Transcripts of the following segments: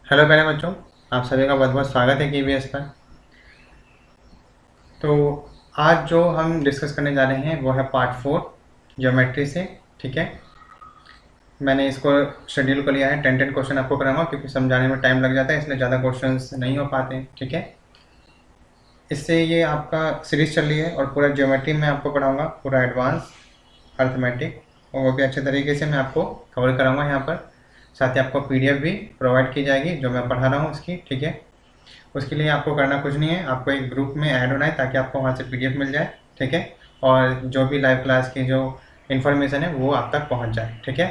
Hello प्यारे बच्चों, आप सभी का बहुत बहुत स्वागत है KVS पर। तो आज जो हम डिस्कस करने जा रहे हैं वो है पार्ट 4 ज्योमेट्री से। ठीक है, मैंने इसको शेड्यूल कर लिया है 10 क्वेश्चन आपको कराऊंगा क्योंकि समझाने में टाइम लग जाता है, इसलिए ज़्यादा क्वेश्चंस नहीं हो पाते। ठीक है, इससे ये आपका सीरीज चल रही है और पूरा ज्योमेट्री में आपको पढ़ाऊँगा, पूरा एडवांस अर्थमेटिक, और वो भी अच्छे तरीके से मैं आपको कवर कराऊँगा यहाँ पर। साथ ही आपको PDF भी प्रोवाइड की जाएगी जो मैं पढ़ा रहा हूँ उसकी। ठीक है, उसके लिए आपको करना कुछ नहीं है, आपको एक ग्रुप में ऐड होना है ताकि आपको वहाँ से PDF मिल जाए। ठीक है, और जो भी लाइव क्लास की जो इन्फॉर्मेशन है वो आप तक पहुँच जाए। ठीक है,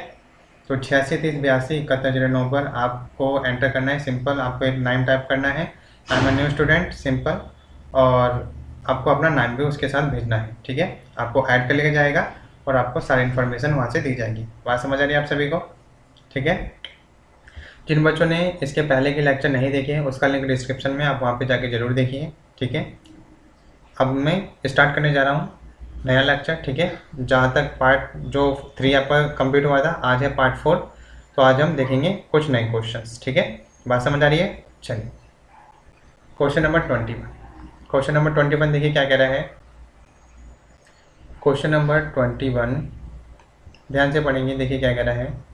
तो 8630827109 पर आपको एंटर करना है। सिंपल आपको एक नाम टाइप करना है, I am a new student, simple, और आपको अपना नाम भी उसके साथ भेजना है। ठीक है, आपको ऐड कर लिया जाएगा और आपको सारी इन्फॉर्मेशन वहाँ से दी जाएगी। बात समझ आ रही है आप सभी को? ठीक है, जिन बच्चों ने इसके पहले के लेक्चर नहीं देखे हैं उसका लिंक डिस्क्रिप्शन में, आप वहाँ पे जाके ज़रूर देखिए। ठीक है, अब मैं स्टार्ट करने जा रहा हूँ नया लेक्चर। ठीक है, जहाँ तक पार्ट जो 3 आपका कंप्लीट हुआ था, आज है पार्ट 4। तो आज हम देखेंगे कुछ नए क्वेश्चंस। ठीक है, बात समझ आ रही है? चलिए, क्वेश्चन नंबर 21। क्वेश्चन नंबर 21 देखिए क्या कह रहा है। क्वेश्चन नंबर 21 ध्यान से पढ़ेंगे, देखिए क्या कह रहा है।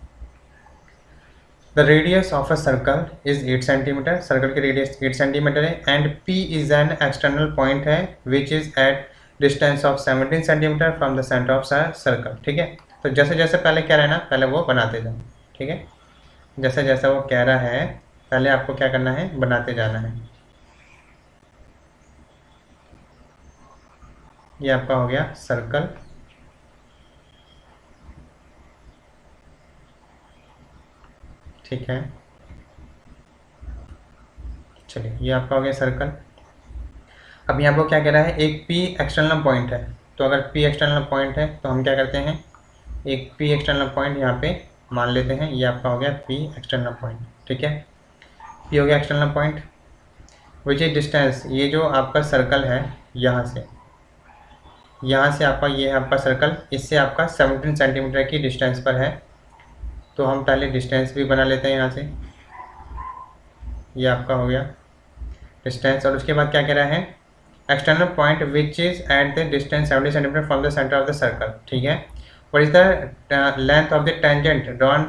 The radius of a circle is 8 centimetre, circle की रेडियस 8 सेंटीमीटर है, and P is an external point है which is at distance of 17 centimetre from the centre of circle. ठीक है, तो जैसे जैसे पहले कह रहा है ना, पहले वो बनाते जाओ। ठीक है, जैसे जैसा वो कह रहा है पहले आपको क्या करना है, बनाते जाना है। ये आपका हो गया सर्कल। ठीक है, चलिए ये आपका हो गया सर्कल। अब यहाँ पर क्या कह रहा है, एक P एक्सटर्नल पॉइंट है। तो अगर P एक्सटर्नल पॉइंट है तो हम क्या करते हैं, एक P एक्सटर्नल पॉइंट यहाँ पे मान लेते हैं। ये आपका हो गया P एक्सटर्नल पॉइंट। ठीक है, P हो गया external point which is distance, ये जो आपका सर्कल है यहाँ से आपका, ये है आपका सर्कल, इससे आपका 17 सेंटीमीटर की डिस्टेंस पर है। तो हम पहले डिस्टेंस भी बना लेते हैं यहाँ से। ये आपका हो गया डिस्टेंस, और उसके बाद क्या कह रहा है, external point which is at the distance 70 centimetre from the centre of the circle. ठीक है, what is the length of the tangent drawn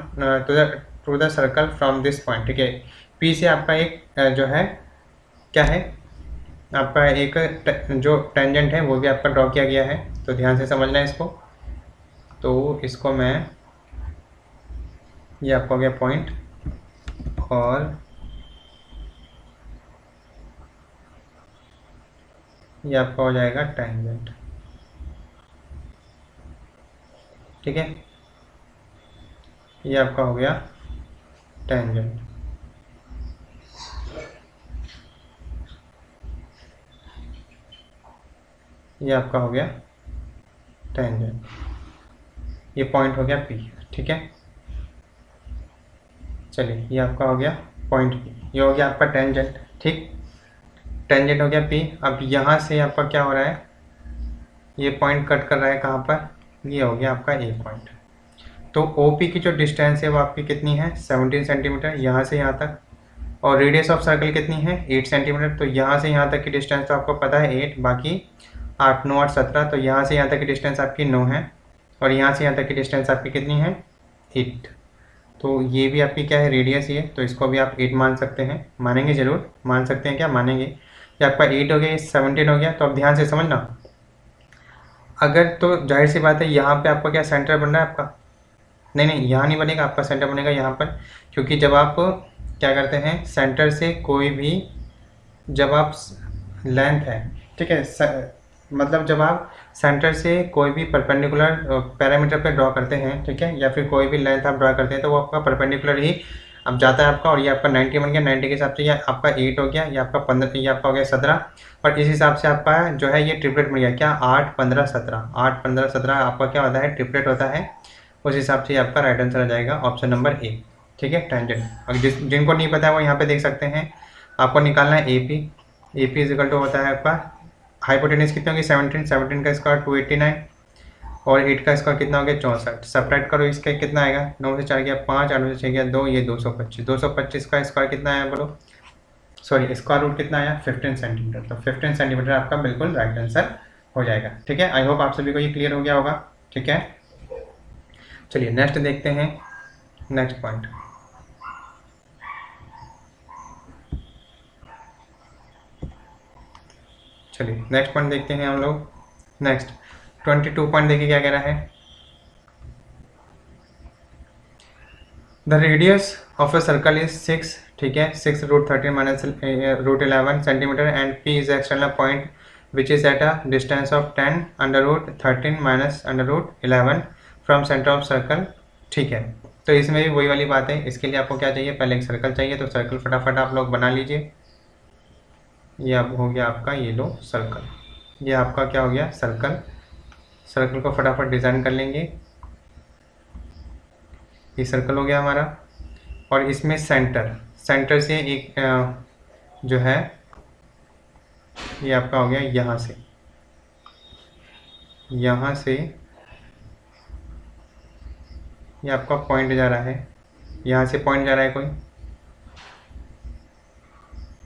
to the circle from this point. ठीक है, P से आपका एक जो है क्या है, आपका एक जो टेंजेंट है वो भी आपका ड्रॉ किया गया है। तो ध्यान से समझना है इसको। तो इसको मैं, ये आपका हो गया पॉइंट, और ये आपका हो जाएगा टेंजेंट। ठीक है, ये आपका हो गया टेंजेंट। ये आपका हो गया टेंजेंट, ये पॉइंट हो गया P। ठीक है, चलिए ये आपका हो गया पॉइंट P, ये हो गया आपका टेंजेंट। ठीक, टेंजेंट हो गया P। अब यहाँ से आपका क्या हो रहा है, ये पॉइंट कट कर रहा है कहाँ पर, ये हो गया आपका A पॉइंट। तो OP की जो डिस्टेंस है वो आपकी कितनी है, 17 सेंटीमीटर यहाँ से यहाँ तक, और रेडियस ऑफ सर्कल कितनी है, 8 सेंटीमीटर। तो यहाँ से यहाँ तक की डिस्टेंस तो आपको पता है 8, बाकी 8 9 8 17, तो यहाँ से यहाँ तक की डिस्टेंस आपकी 9 है, और यहाँ से यहाँ तक की डिस्टेंस आपकी कितनी है, 8। तो ये भी आपकी क्या है, रेडियस ही है, तो इसको भी आप 8 मान सकते हैं। मानेंगे ज़रूर, मान सकते हैं, क्या मानेंगे। ये आपका 8 हो गया, ये 17 हो गया। तो अब ध्यान से समझना, अगर तो जाहिर सी बात है यहाँ पे आपका क्या सेंटर बन रहा है आपका, नहीं यहाँ नहीं बनेगा, आपका सेंटर बनेगा यहाँ पर। क्योंकि जब आप क्या करते हैं, सेंटर से कोई भी, जब आप लेंथ है, ठीक है, मतलब जब आप सेंटर से कोई भी परपेंडिकुलर पैरामीटर पे ड्रॉ करते हैं, ठीक है, या फिर कोई भी लेंथ आप ड्रॉ करते हैं, तो वो आपका परपेंडिकुलर ही अब जाता है आपका। और ये आपका 90 बन गया, 90 के हिसाब से ये आपका 8 हो गया, ये आपका 15, ये आपका हो गया 17, और इस हिसाब से आपका जो है ये ट्रिपलेट बन गया, क्या 8 15 17, 8 15 17 आपका क्या होता है, ट्रिपलेट होता है। उस हिसाब से आपका राइट आंसर आ जाएगा ऑप्शन नंबर A। ठीक है, टेंजेंट। और जिनको नहीं पता है वो यहाँ पे देख सकते हैं, आपको निकालना है AP इजिकल टू होता है आपका, हाइपोटेनस कितनी होगी, 17, 17 का स्क्वायर 289, और 8 का स्क्वायर कितना हो गया 64। सब्ट्रैक्ट करो इसका कितना आएगा, 9 से 4 गया 5, 8 से 6 गया 2, ये 225। 225 का स्क्वायर कितना आया बोलो, सॉरी स्क्वायर रूट कितना आया 15 सेंटीमीटर। तो 15 सेंटीमीटर आपका बिल्कुल राइट आंसर हो जाएगा। ठीक है, आई होप आप सभी को ये क्लियर हो गया होगा। ठीक है, चलिए नेक्स्ट देखते हैं, नेक्स्ट पॉइंट। चलिए नेक्स्ट पॉइंट देखते हैं हम लोग। नेक्स्ट 22 पॉइंट देखिए क्या कह रहा है। The radius of a circle is 6, ठीक है, 6 root 13 minus root 11 centimetre and P is external point which is at a distance of 10 under root 13 minus under root 11 from centre of circle. ठीक है, तो इसमें भी वही वाली बात है। इसके लिए आपको क्या चाहिए, पहले एक सर्कल चाहिए, तो सर्कल फटाफट आप लोग बना लीजिए। ये अब हो गया आपका ये लो सर्कल, ये आपका क्या हो गया सर्कल। सर्कल को फटाफट डिज़ाइन कर लेंगे। ये सर्कल हो गया हमारा, और इसमें सेंटर से एक जो है ये आपका हो गया यहाँ से ये आपका पॉइंट जा रहा है, यहाँ से पॉइंट जा रहा है कोई।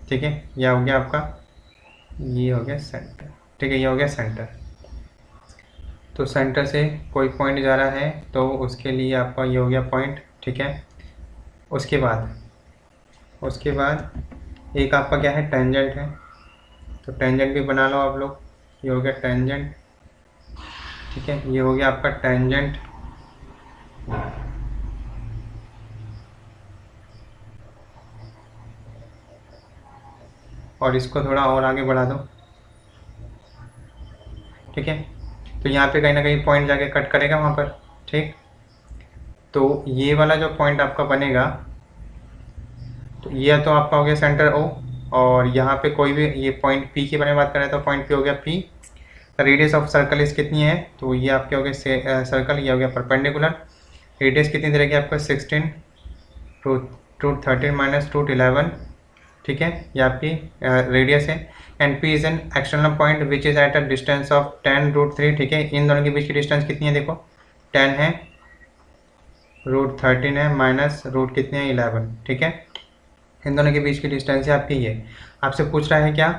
ठीक है, यह हो गया आपका, ये हो गया सेंटर। ठीक है, ये हो गया सेंटर। तो सेंटर से कोई पॉइंट जा रहा है तो उसके लिए आपका ये हो गया पॉइंट। ठीक है, उसके बाद एक आपका क्या है टेंजेंट है, तो टेंजेंट भी बना लो आप लोग। ये हो गया टेंजेंट। ठीक है, ये हो गया आपका टेंजेंट। और इसको थोड़ा और आगे बढ़ा दो। ठीक है, तो यहाँ पे कहीं ना कहीं पॉइंट जाके कट करेगा वहाँ पर। ठीक, तो ये वाला जो पॉइंट आपका बनेगा, तो ये तो आपका हो गया सेंटर ओ, और यहाँ पे कोई भी ये पॉइंट पी के बारे में बात करें तो पॉइंट पी हो गया पी। रेडियस ऑफ सर्कल इस कितनी है, तो ये आपके हो गए सर्कल, ये हो गया परपेंडिकुलर। रेडियस कितनी दे रही है आपको 16 रूट 13 माइनस रूट 11। ठीक है, ये आपकी रेडियस है। And P is an external point which is at a distance of 10 root 3। ठीक है, इन दोनों के बीच की डिस्टेंस कितनी है देखो, 10 है, रूट 13 है, माइनस रूट कितने हैं 11। ठीक है, इन दोनों के बीच की डिस्टेंस है आपकी ये। आपसे पूछ रहा है क्या,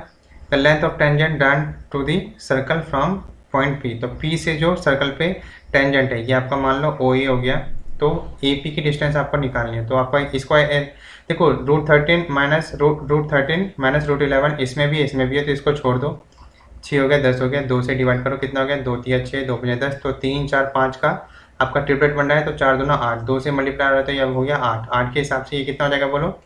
the length of tangent drawn to the circle from point P. तो पी से जो सर्कल पे टेंजेंट है ये आपका मान लो ओ ए हो गया, तो ए पी की डिस्टेंस आपको निकालनी है। तो आपका इसको देखो रूट 13 माइनस रूट 11 इसमें भी है, तो इसको छोड़ दो। 6 हो गया 10 हो गया, 2 से डिवाइड करो कितना हो गया 2 3 6 2 5 10, तो 3 4 5 का आपका ट्रिपलेट बन रहा है, तो 4 दूना 8, 2 से मल्टीप्लाई हो रहा है तो ये हो गया 8। 8 के हिसाब से ये कितना हो जाएगा बोलो,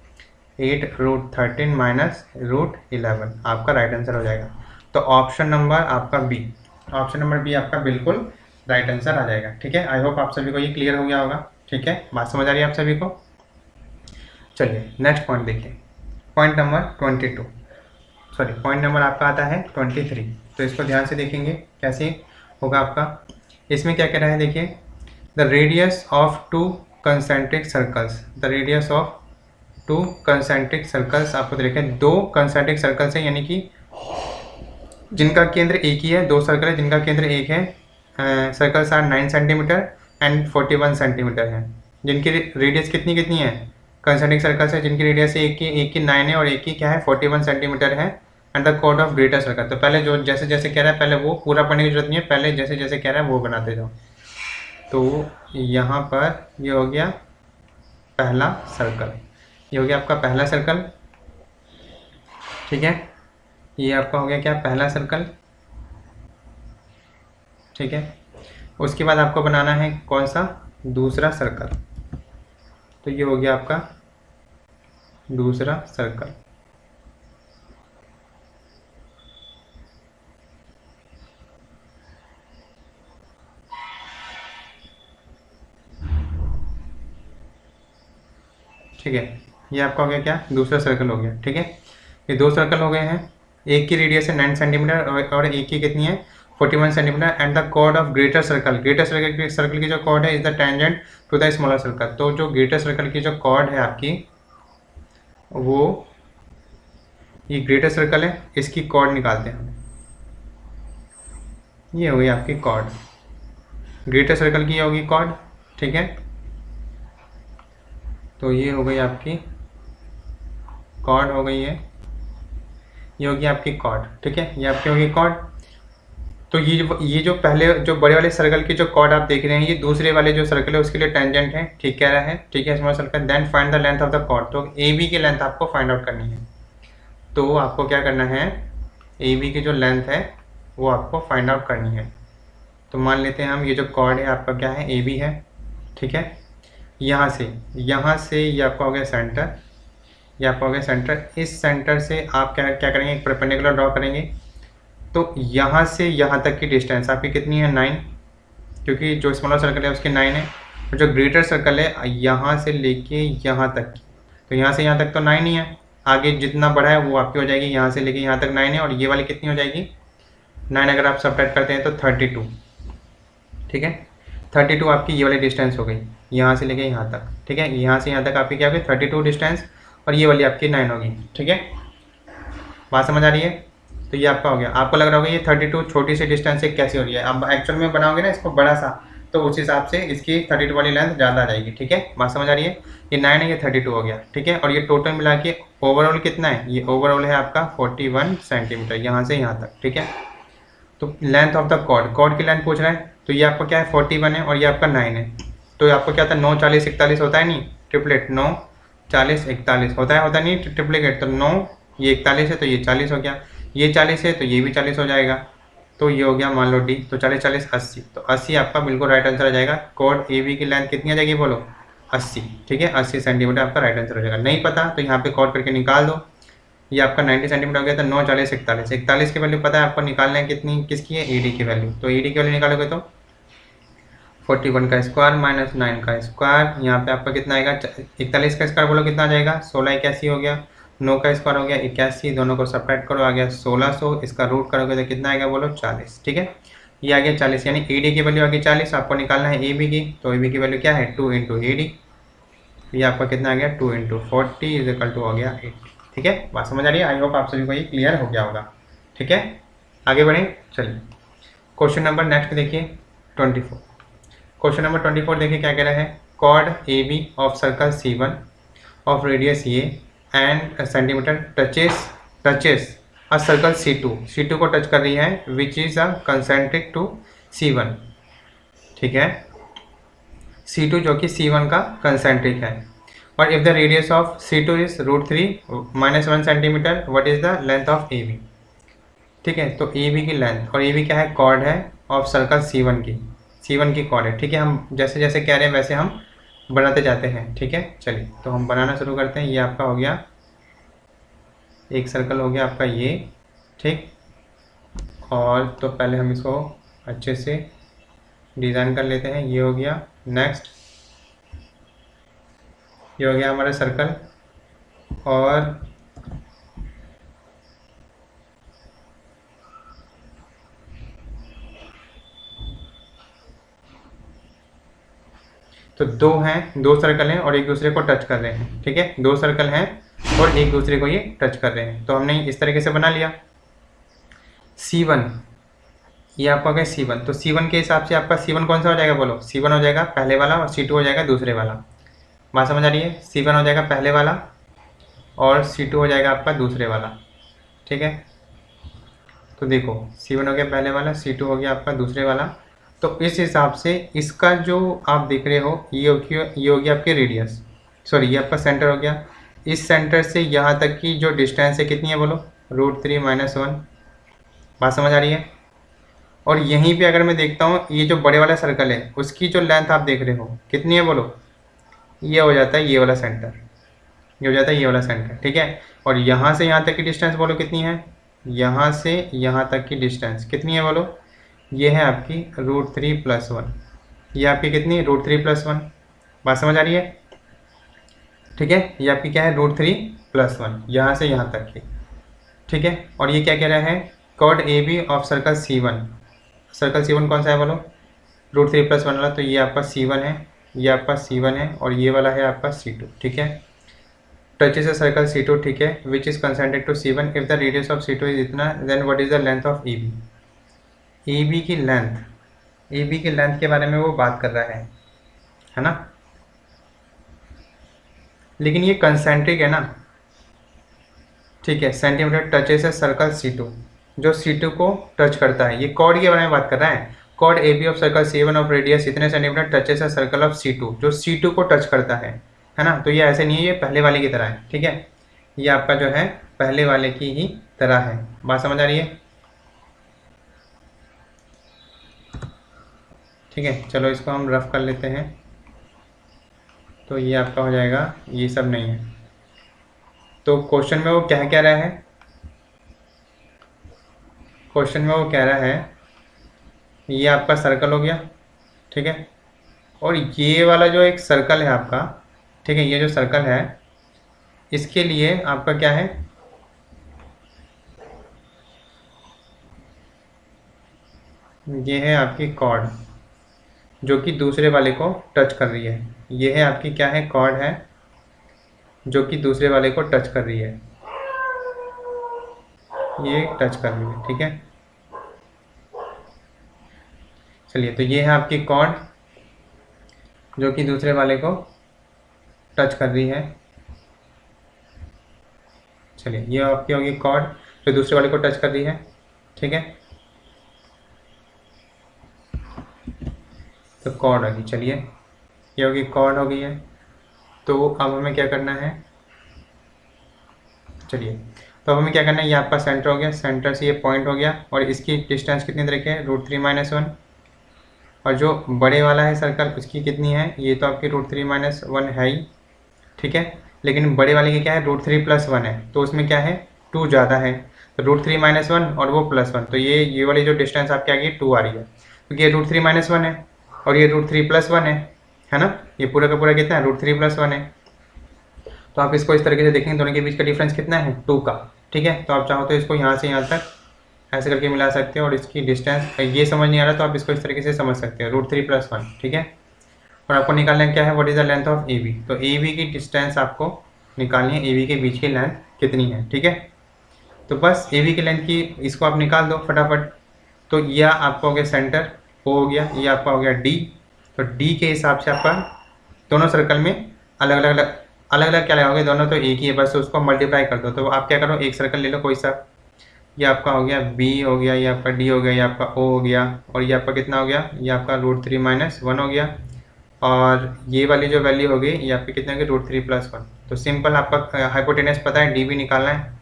8 रूट 13 माइनस रूट 11 आपका राइट आंसर हो जाएगा। तो ऑप्शन नंबर आपका बी, ऑप्शन नंबर बी आपका बिल्कुल राइट आंसर आ जाएगा। ठीक है, आई होप आप सभी को ये क्लियर हो गया होगा। ठीक है, बात समझ आ रही है आप सभी को। चलिए नेक्स्ट पॉइंट देखिए, point number 22, sorry point number आपका आता है 23। तो इसको ध्यान से देखेंगे कैसे होगा आपका। इसमें क्या कह रहा है देखिए, the radius of 2 concentric circles, the radius of 2 concentric circles आपको देखें, 2 कंसेंट्रिक सर्कल्स है, यानी कि जिनका केंद्र एक ही है, 2 सर्कल है जिनका केंद्र एक है। Circles are 9 centimetre and 41 centimetre है, जिनकी रेडियस कितनी है, कंसेंट्रिक सर्कल्स है जिनकी रेडियस एक की 9 है और एक की क्या है 41 सेंटीमीटर है। And the code of greater circle, तो पहले जो जैसे जैसे कह रहा है पहले वो पूरा पढ़ने की जरूरत नहीं है, पहले जैसे जैसे कह रहा है वो बनाते जाओ। तो यहाँ पर ये हो गया पहला सर्कल, ये हो गया आपका पहला सर्कल। ठीक है, ये आपका हो गया क्या पहला सर्कल। ठीक है, उसके बाद आपको बनाना है कौन सा, दूसरा सर्कल। तो ये हो गया आपका दूसरा सर्कल। ठीक है, ये आपका हो गया क्या दूसरा सर्कल हो गया। ठीक है, ये 2 सर्कल हो गए हैं, एक की रेडियस है 9 सेंटीमीटर और एक की कितनी है 41 centimetre. And the chord of greater circle, greater circle की जो कॉर्ड है is the tangent to the smaller circle. तो जो ग्रेटर सर्कल की जो कॉर्ड है आपकी, वो ये ग्रेटर सर्कल है, इसकी कॉर्ड निकालते हैं। ये हो गई आपकी कॉर्ड। ग्रेटर सर्कल की होगी कॉर्ड, ठीक है। तो ये हो गई आपकी कॉर्ड हो गई है, ये होगी आपकी कॉर्ड, ठीक है, ये आपकी होगी कॉर्ड। तो ये जो पहले जो बड़े वाले सर्कल की जो कॉर्ड आप देख रहे हैं, ये दूसरे वाले जो सर्कल है उसके लिए टेंजेंट है, ठीक कह रहा है, ठीक है, small circle. Then find the length of the chord, तो ए बी की लेंथ आपको फाइंड आउट करनी है। तो आपको क्या करना है, ए बी की जो लेंथ है वो आपको फाइंड आउट करनी है। तो मान लेते हैं हम ये जो कॉर्ड है आपका क्या है, ए बी है, ठीक है। यहाँ से ये आपका हो गया सेंटर, ये आपका हो गया सेंटर। इस सेंटर से आप क्या करेंगे, एक परपेंडिकुलर ड्रॉ करेंगे। तो यहाँ से यहाँ तक की डिस्टेंस आपकी कितनी है, 9, क्योंकि जो स्मॉलर सर्कल है उसकी 9 है। और जो ग्रेटर सर्कल है यहाँ से लेके यहाँ तक की, तो यहाँ से यहाँ तक तो 9 ही है, आगे जितना बड़ा है वो आपकी हो जाएगी, यहाँ से लेके यहाँ तक 9 है, और ये वाली कितनी हो जाएगी 9, अगर आप सब्ट्रैक्ट करते हैं तो 32, ठीक है। 32 आपकी ये वाली डिस्टेंस हो गई, यहाँ से लेके यहाँ तक, ठीक है। यहाँ से यहाँ तक आपकी क्या होगी 32 डिस्टेंस, और ये वाली आपकी 9 होगी, ठीक है। बात समझ आ रही है। तो ये आपका हो गया। आपको लग रहा होगा ये 32 छोटी सी डिस्टेंस से कैसे हो रही है, अब एक्चुअल में बनाओगे ना इसको बड़ा सा, तो उस हिसाब से इसकी 32 वाली लेंथ ज़्यादा आ जाएगी, ठीक है। बात समझ आ रही है। ये 9 है, ये 32 हो गया, ठीक है। और ये टोटल मिला के ओवरऑल कितना है, ये ओवरऑल है आपका 41 सेंटीमीटर, यहाँ से यहाँ तक, ठीक है। तो लेंथ ऑफ द कॉर्ड की लेंथ पूछ रहा है, तो ये आपका क्या है 41 है, और ये आपका 9 है। तो आपको क्या था 9 40 41 होता है नहीं, ट्रिपलेट 9 40 41 होता नहीं ट्रिप्लिकेट। तो 9 ये 41 है तो ये 40 हो गया, ये 40 है तो ये भी 40 हो जाएगा। तो ये हो गया मान लो डी, तो 40 40 80, तो 80 आपका बिल्कुल राइट आंसर आ जाएगा। कॉर्ड ए बी की लेंथ कितनी आ जाएगी बोलो, 80, ठीक है। 80 सेंटीमीटर आपका राइट आंसर हो जाएगा। नहीं पता तो यहाँ पे कॉर्ड करके निकाल दो। ये आपका 90 सेंटीमीटर हो गया, तो 9 40 41, 41 की वैल्यू पता है आपको, निकालना है कितनी, किसकी है, ईडी की वैल्यू। तो ईडी की वैल्यू निकालोगे तो 41 का स्क्वायर माइनस 9 का स्क्वायर, यहाँ पे आपका कितना आएगा 41 का स्क्वायर बोलो कितना आ जाएगा 16 81 हो गया, 9 का स्क्वायर हो गया 81, दोनों को सब्ट्रैक्ट करो आ गया 1600, इसका रूट करोगे तो कितना आएगा बोलो 40, ठीक है। ये आ गया 40, यानी ईडी की वैल्यू आ गई 40। आपको निकालना है ए बी की, तो ए बी की वैल्यू क्या है 2 इंटू ईडी, ये आपका कितना आ गया 2 इंटू 40 इज इक्वल टू हो गया 8, ठीक है। बात समझ आ रही है। आई होप आप सभी को ये क्लियर हो गया होगा, ठीक है। आगे बढ़ें, चलिए क्वेश्चन नंबर नेक्स्ट देखिए 24। क्वेश्चन नंबर 24 देखिए क्या कह रहा है, chord A B of circle C1 of radius A and centimetre touches a circle C2 को टच कर रही है, which is a concentric to C1, ठीक है। C2 जो कि C1 का कंसेंट्रिक है, और if the radius of C2 is √3 -1 centimetre, what is the length of A B, ठीक है। तो ए बी की लेंथ, और ए बी क्या है कॉर्ड है ऑफ सर्कल C1 की कॉर्ड है, ठीक है। हम जैसे जैसे कह रहे हैं वैसे हम बनाते जाते हैं, ठीक है। चलिए तो हम बनाना शुरू करते हैं। ये आपका हो गया एक सर्कल हो गया आपका ये, ठीक। और तो पहले हम इसको अच्छे से डिज़ाइन कर लेते हैं। ये हो गया, नेक्स्ट ये हो गया हमारा सर्कल, और तो दो सर्कल हैं और एक दूसरे को टच कर रहे हैं, ठीक है। दो सर्कल हैं और एक दूसरे को ये टच कर रहे हैं, तो हमने इस तरीके से बना लिया। C1 ये आपका हो गया C1, तो C1 के हिसाब से आपका C1 कौन सा हो जाएगा बोलो, C1 हो जाएगा पहले वाला, और C2 हो जाएगा दूसरे वाला। बात समझ आ रही है। C1 हो जाएगा पहले वाला और C2 हो जाएगा आपका दूसरे वाला, ठीक है। तो देखो C1 हो गया पहले वाला, C2 हो गया आपका दूसरे वाला। तो इस हिसाब से इसका जो आप देख रहे हो ये हो गया आपकी रेडियस, सॉरी ये आपका सेंटर हो गया। इस सेंटर से यहाँ तक की जो डिस्टेंस है कितनी है बोलो, √3 - 1। बात समझ आ रही है। और यहीं पे अगर मैं देखता हूँ ये जो बड़े वाला सर्कल है उसकी जो लेंथ आप देख रहे हो कितनी है बोलो, ये हो जाता है ये वाला सेंटर, ये हो जाता है ये वाला सेंटर, ठीक है। और यहाँ से यहाँ तक की डिस्टेंस बोलो कितनी है, यहाँ से यहाँ तक की डिस्टेंस कितनी है बोलो, ये है आपकी √3 + 1, ये आपकी कितनी √3 + 1। बात समझ आ रही है, ठीक है। ये आपकी क्या है √3 + 1, यहाँ से यहाँ तक की, ठीक है। और ये क्या कह रहा है, chord A B of circle C1 कौन सा है बोलो, √3 + 1 वाला। तो ये आपका C1 है, ये आपका C1 है, और ये वाला है आपका C2, ठीक है। टचेस अ सर्कल C2, ठीक है, which is concentric to C1, if the radius of C2 is इतना, then what is the length of A B की लेंथ, ए बी की लेंथ के बारे में वो बात कर रहा है ना। लेकिन ये कंसेंट्रिक है ना, ठीक है। सेंटीमीटर टचेस है सर्कल C2, जो C2 को टच करता है। ये कॉर्ड के बारे में बात कर रहा है। Chord A B of circle C1 of radius इतने सेंटीमीटर टचेस है सर्कल ऑफ C2, जो C2 को टच करता है ना। तो ये ऐसे नहीं है, ये पहले वाले की तरह है, ठीक है। ये आपका जो है पहले वाले की ही तरह है। बात समझ आ रही है? ठीक है, चलो इसको हम रफ कर लेते हैं। तो ये आपका हो जाएगा, ये सब नहीं है। तो क्वेश्चन में वो क्या कह रहा है, क्वेश्चन में वो कह रहा है ये आपका सर्कल हो गया, ठीक है। और ये वाला जो एक सर्कल है आपका, ठीक है, ये जो सर्कल है इसके लिए आपका क्या है, ये है आपकी कॉर्ड जो कि दूसरे वाले को टच कर रही है। ये है आपकी क्या है, कॉर्ड है जो कि दूसरे वाले को टच कर रही है, ये टच कर रही है, ठीक है। चलिए, तो ये है आपकी कॉर्ड जो कि दूसरे वाले को टच कर रही है। चलिए, ये आपकी होगी कॉर्ड जो दूसरे वाले को टच कर रही है, ठीक है। तो कॉर्ड होगी, चलिए ये होगी कॉर्ड हो गई है। तो अब हमें क्या करना है, चलिए तो अब हमें क्या करना है, ये आपका सेंटर हो गया, सेंटर से ये पॉइंट हो गया और इसकी डिस्टेंस कितनी तरह के है, √3 - 1। और जो बड़े वाला है सर्कल उसकी कितनी है, ये तो आपकी √3 - 1 है ही, ठीक है। लेकिन बड़े वाले की क्या है, √3 + 1 है, तो उसमें क्या है 2 ज़्यादा है। तो √3 - 1 और वो +1, तो ये वाली जो डिस्टेंस आपकी आ गई 2 आ रही है, क्योंकि ये √3 - 1 है और ये √3 + 1 है ना। ये पूरा का पूरा कितना है, √3 + 1 है। तो आप इसको इस तरीके से देखेंगे, दोनों के बीच का डिफरेंस कितना है, 2 का, ठीक है। तो आप चाहो तो इसको यहाँ से यहाँ तक ऐसे करके मिला सकते हो और इसकी डिस्टेंस ये समझ नहीं आ रहा तो आप इसको इस तरीके से समझ सकते हो, √3 + 1, ठीक है। और आपको निकालना क्या है, what is the length of A B. तो ए बी की डिस्टेंस आपको निकालनी है, ए बी के बीच की लेंथ कितनी है, ठीक है। तो बस ए बी की लेंथ की इसको आप निकाल दो फटाफट। तो यह आपका हो गया सेंटर, ओ हो गया, ये आपका हो गया डी। तो डी के हिसाब से आपका दोनों सर्कल में अलग अलग क्या लगाओगे, दोनों तो एक ही है, बस उसको मल्टीप्लाई कर दो। तो आप क्या करो, एक सर्कल ले लो कोई सा, ये आपका हो गया बी हो गया, ये आपका डी हो गया, ये आपका ओ हो गया और ये आपका कितना हो गया, ये आपका √3 - 1 हो गया। और ये वाली जो वैल्यू होगी ये आपकी कितनी होगी, √3 + 1। तो सिंपल आपका हाइपोटेनस पता है, डी बी निकालना है।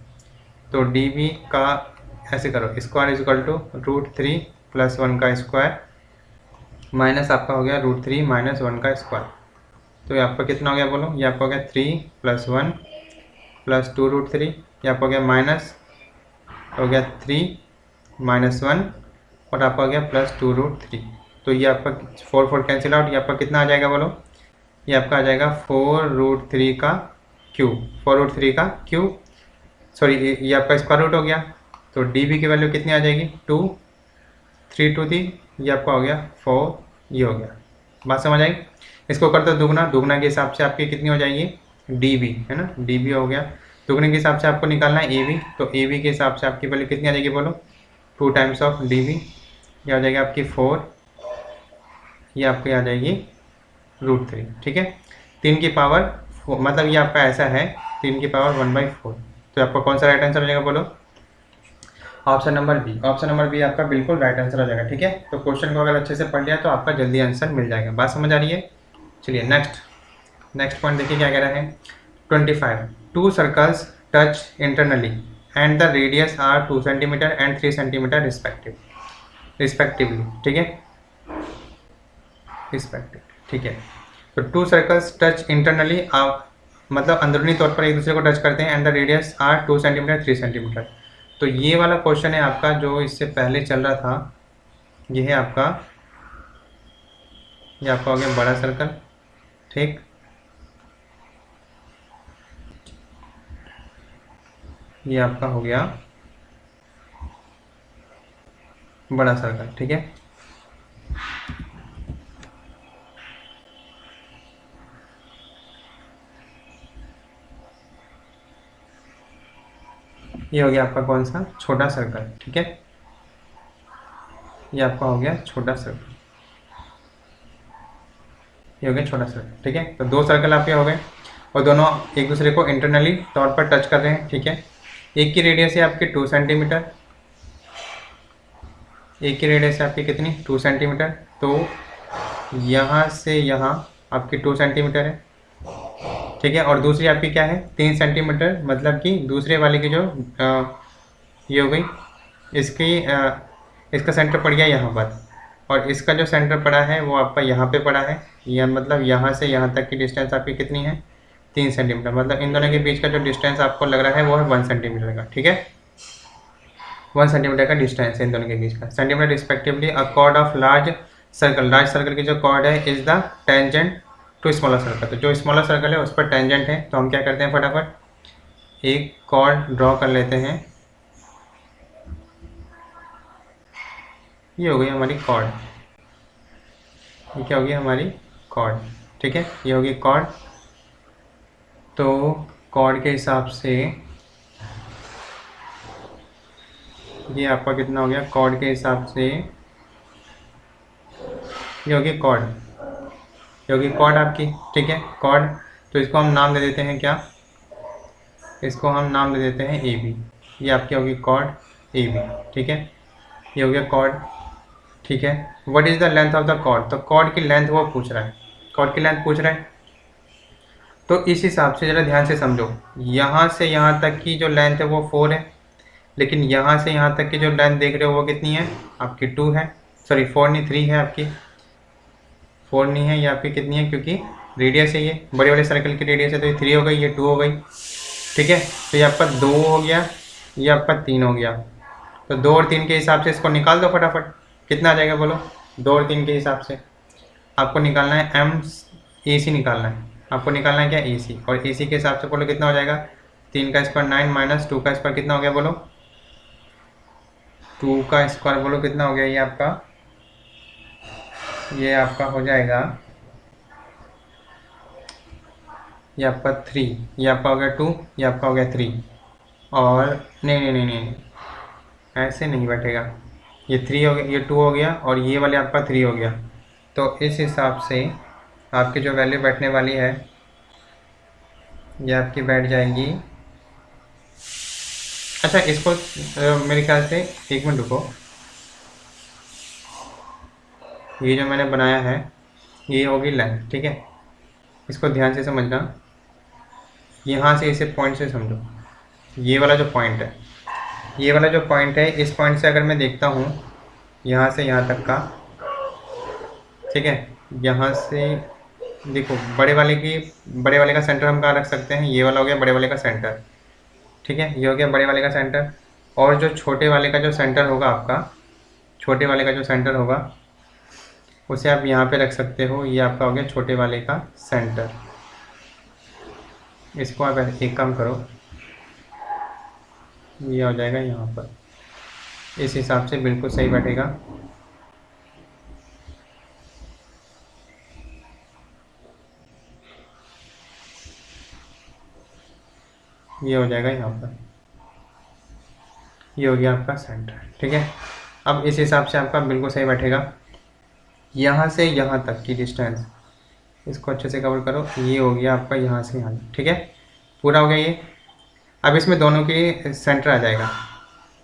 तो डी बी का ऐसे करो, स्क्वायर इज टू √3 + 1 का स्क्वायर माइनस आपका हो गया √3 - 1 का स्क्वायर। तो ये आपका कितना हो गया बोलो, ये आपका हो गया 3 + 1 + 2 √3, ये आपका हो गया माइनस हो गया 3 - 1 और आपका हो गया +2 √3। तो ये आपका 4 4 कैंसिल आउट, ये आपका कितना आ जाएगा बोलो, ये आपका आ जाएगा 4 √3 का क्यूब, 4 √3 का क्यूब, सॉरी ये आपका स्क्वायर रूट हो गया। तो डी बी की वैल्यू कितनी आ जाएगी, 2, 3 2 थी, ये आपका हो गया 4, ये हो गया। बात समझ आई? इसको कर दो दुगना, दुगना के हिसाब से आपकी कितनी हो जाएगी, डी बी है ना, डी बी हो गया। दुगने के हिसाब से आपको निकालना है ए बी, तो ए बी के हिसाब से आपकी वैल्यू कितनी आ जाएगी बोलो, 2 टाइम्स ऑफ डी बी, ये आ जाएगी आपकी 4, ये आपकी आ जाएगी √3, ठीक है। 3 की पावर मतलब ये आपका ऐसा है 3 की पावर 1/4। तो आपका कौन सा राइट आंसर हो जाएगा बोलो, option number B. Option number B आपका बिल्कुल राइट आंसर हो जाएगा, ठीक है। तो क्वेश्चन को अगर अच्छे से पढ़ लिया तो आपका जल्दी आंसर मिल जाएगा। बात समझ आ रही है? चलिए नेक्स्ट पॉइंट देखिए क्या कह रहा है, 25 2 circles touch internally and the radius are 2 centimetre and 3 centimetre respectively, ठीक है, ठीक है। तो 2 सर्कल्स टच इंटरनली, मतलब अंदरूनी तौर पर एक दूसरे को टच करते हैं, and the radius are 2 centimetre 3 centimetre. तो ये वाला क्वेश्चन है आपका जो इससे पहले चल रहा था, ये है आपका, ये आपका हो गया बड़ा सर्कल, ठीक, ये आपका हो गया बड़ा सर्कल, ठीक है। ये हो गया आपका कौन सा, छोटा सर्कल, ठीक है, ये आपका हो गया छोटा सर्कल। ये हो गया छोटा सर्कल, ठीक है। तो 2 सर्कल आपके हो गए और दोनों एक दूसरे को इंटरनली तौर पर टच कर रहे हैं, ठीक है। एक की रेडियस है आपकी 2 सेंटीमीटर, एक की रेडियस है आपकी कितनी 2 सेंटीमीटर, तो यहाँ से यहाँ आपकी 2 सेंटीमीटर है, ठीक है। और दूसरी आपकी क्या है 3 सेंटीमीटर, मतलब कि दूसरे वाले की जो ये हो गई इसकी इसका सेंटर पड़ गया यहाँ पर, और इसका जो सेंटर पड़ा है वो आपका यहाँ पे पड़ा है। यह मतलब यहाँ से यहाँ तक की डिस्टेंस आपकी कितनी है 3 सेंटीमीटर, मतलब इन दोनों के बीच का जो डिस्टेंस आपको लग रहा है वो है 1 सेंटीमीटर का, ठीक है। 1 सेंटीमीटर का डिस्टेंस है इन दोनों के बीच का, centimetre respectively. A chord of large circle की जो कॉर्ड है is the tangent to smaller circle, तो जो स्मॉलर सर्कल है उस पर टेंजेंट है। तो हम क्या करते हैं फटाफट एक कॉर्ड ड्रॉ कर लेते हैं। ये हो गई हमारी कॉर्ड, ये क्या होगी हमारी कॉर्ड, ठीक है। ये होगी कॉर्ड, तो कॉर्ड के हिसाब से ये आपका कितना हो गया, कॉर्ड के हिसाब से ये होगी कॉर्ड, ये होगी कॉर्ड आपकी, ठीक है कॉर्ड। तो इसको हम नाम दे देते हैं क्या, इसको हम नाम दे देते हैं ए बी, ये आपकी होगी कॉर्ड ए बी, ठीक है। ये हो गया कॉर्ड, ठीक है। What is the length of the chord, तो कॉर्ड की लेंथ वो पूछ रहा है, कॉर्ड की लेंथ पूछ रहा है। तो इस हिसाब से ज़रा ध्यान से समझो, यहाँ से यहाँ तक की जो लेंथ है वो 4 है, लेकिन यहाँ से यहाँ तक की जो लेंथ देख रहे हो वो कितनी है आपकी 2 है, सॉरी 4 नहीं 3 है आपकी, 4 नहीं है, ये आपकी कितनी है क्योंकि रेडियस है, ये बड़े वाले सर्कल की रेडियस है, तो ये 3 हो गई, ये 2 हो गई, ठीक है। तो ये आपका 2 हो गया, ये आपका 3 हो गया। तो 2 और 3 के हिसाब से इसको निकाल दो फटाफट, कितना आ जाएगा बोलो। 2 और 3 के हिसाब से आपको निकालना है एम ए सी निकालना है, आपको निकालना है क्या ए सी, और ए सी के हिसाब से बोलो कितना हो जाएगा 3 का स्क्वायर 9 माइनस 2 का स्क्वायर कितना हो गया बोलो, 2 का स्क्वायर बोलो कितना हो गया, ये आपका हो जाएगा, ये आपका 3, ये आपका हो गया 2, ये आपका हो गया 3, और नहीं ऐसे नहीं बैठेगा, ये 3 हो गया, ये 2 हो गया, और ये वाले आपका 3 हो गया। तो इस हिसाब से आपकी जो वैल्यू बैठने वाली है ये आपकी बैठ जाएगी। अच्छा इसको मेरे ख्याल से 1 मिनट रुको, ये जो मैंने बनाया है ये होगी लेंथ, ठीक है। इसको ध्यान से समझना, यहाँ से इसे पॉइंट से समझो, ये वाला जो पॉइंट है, ये वाला जो पॉइंट है, इस पॉइंट से अगर मैं देखता हूँ यहाँ से यहाँ तक का, ठीक है। यहाँ से देखो बड़े वाले का सेंटर हम कहाँ रख सकते हैं, ये वाला हो गया बड़े वाले का सेंटर, ठीक है। ये हो गया बड़े वाले का सेंटर, और जो छोटे वाले का जो सेंटर होगा आपका, छोटे वाले का जो सेंटर होगा उसे आप यहाँ पे रख सकते हो, ये आपका हो गया छोटे वाले का सेंटर। इसको आप एक काम करो, ये हो जाएगा यहाँ पर, इस हिसाब से बिल्कुल सही बैठेगा। ये हो जाएगा यहाँ पर, ये हो गया आपका सेंटर, ठीक है। अब इस हिसाब से आपका बिल्कुल सही बैठेगा। यहाँ से यहाँ तक की डिस्टेंस, इसको अच्छे से कवर करो, ये हो गया आपका यहाँ से यहाँ, ठीक है, पूरा हो गया ये। अब इसमें दोनों की सेंटर आ जाएगा,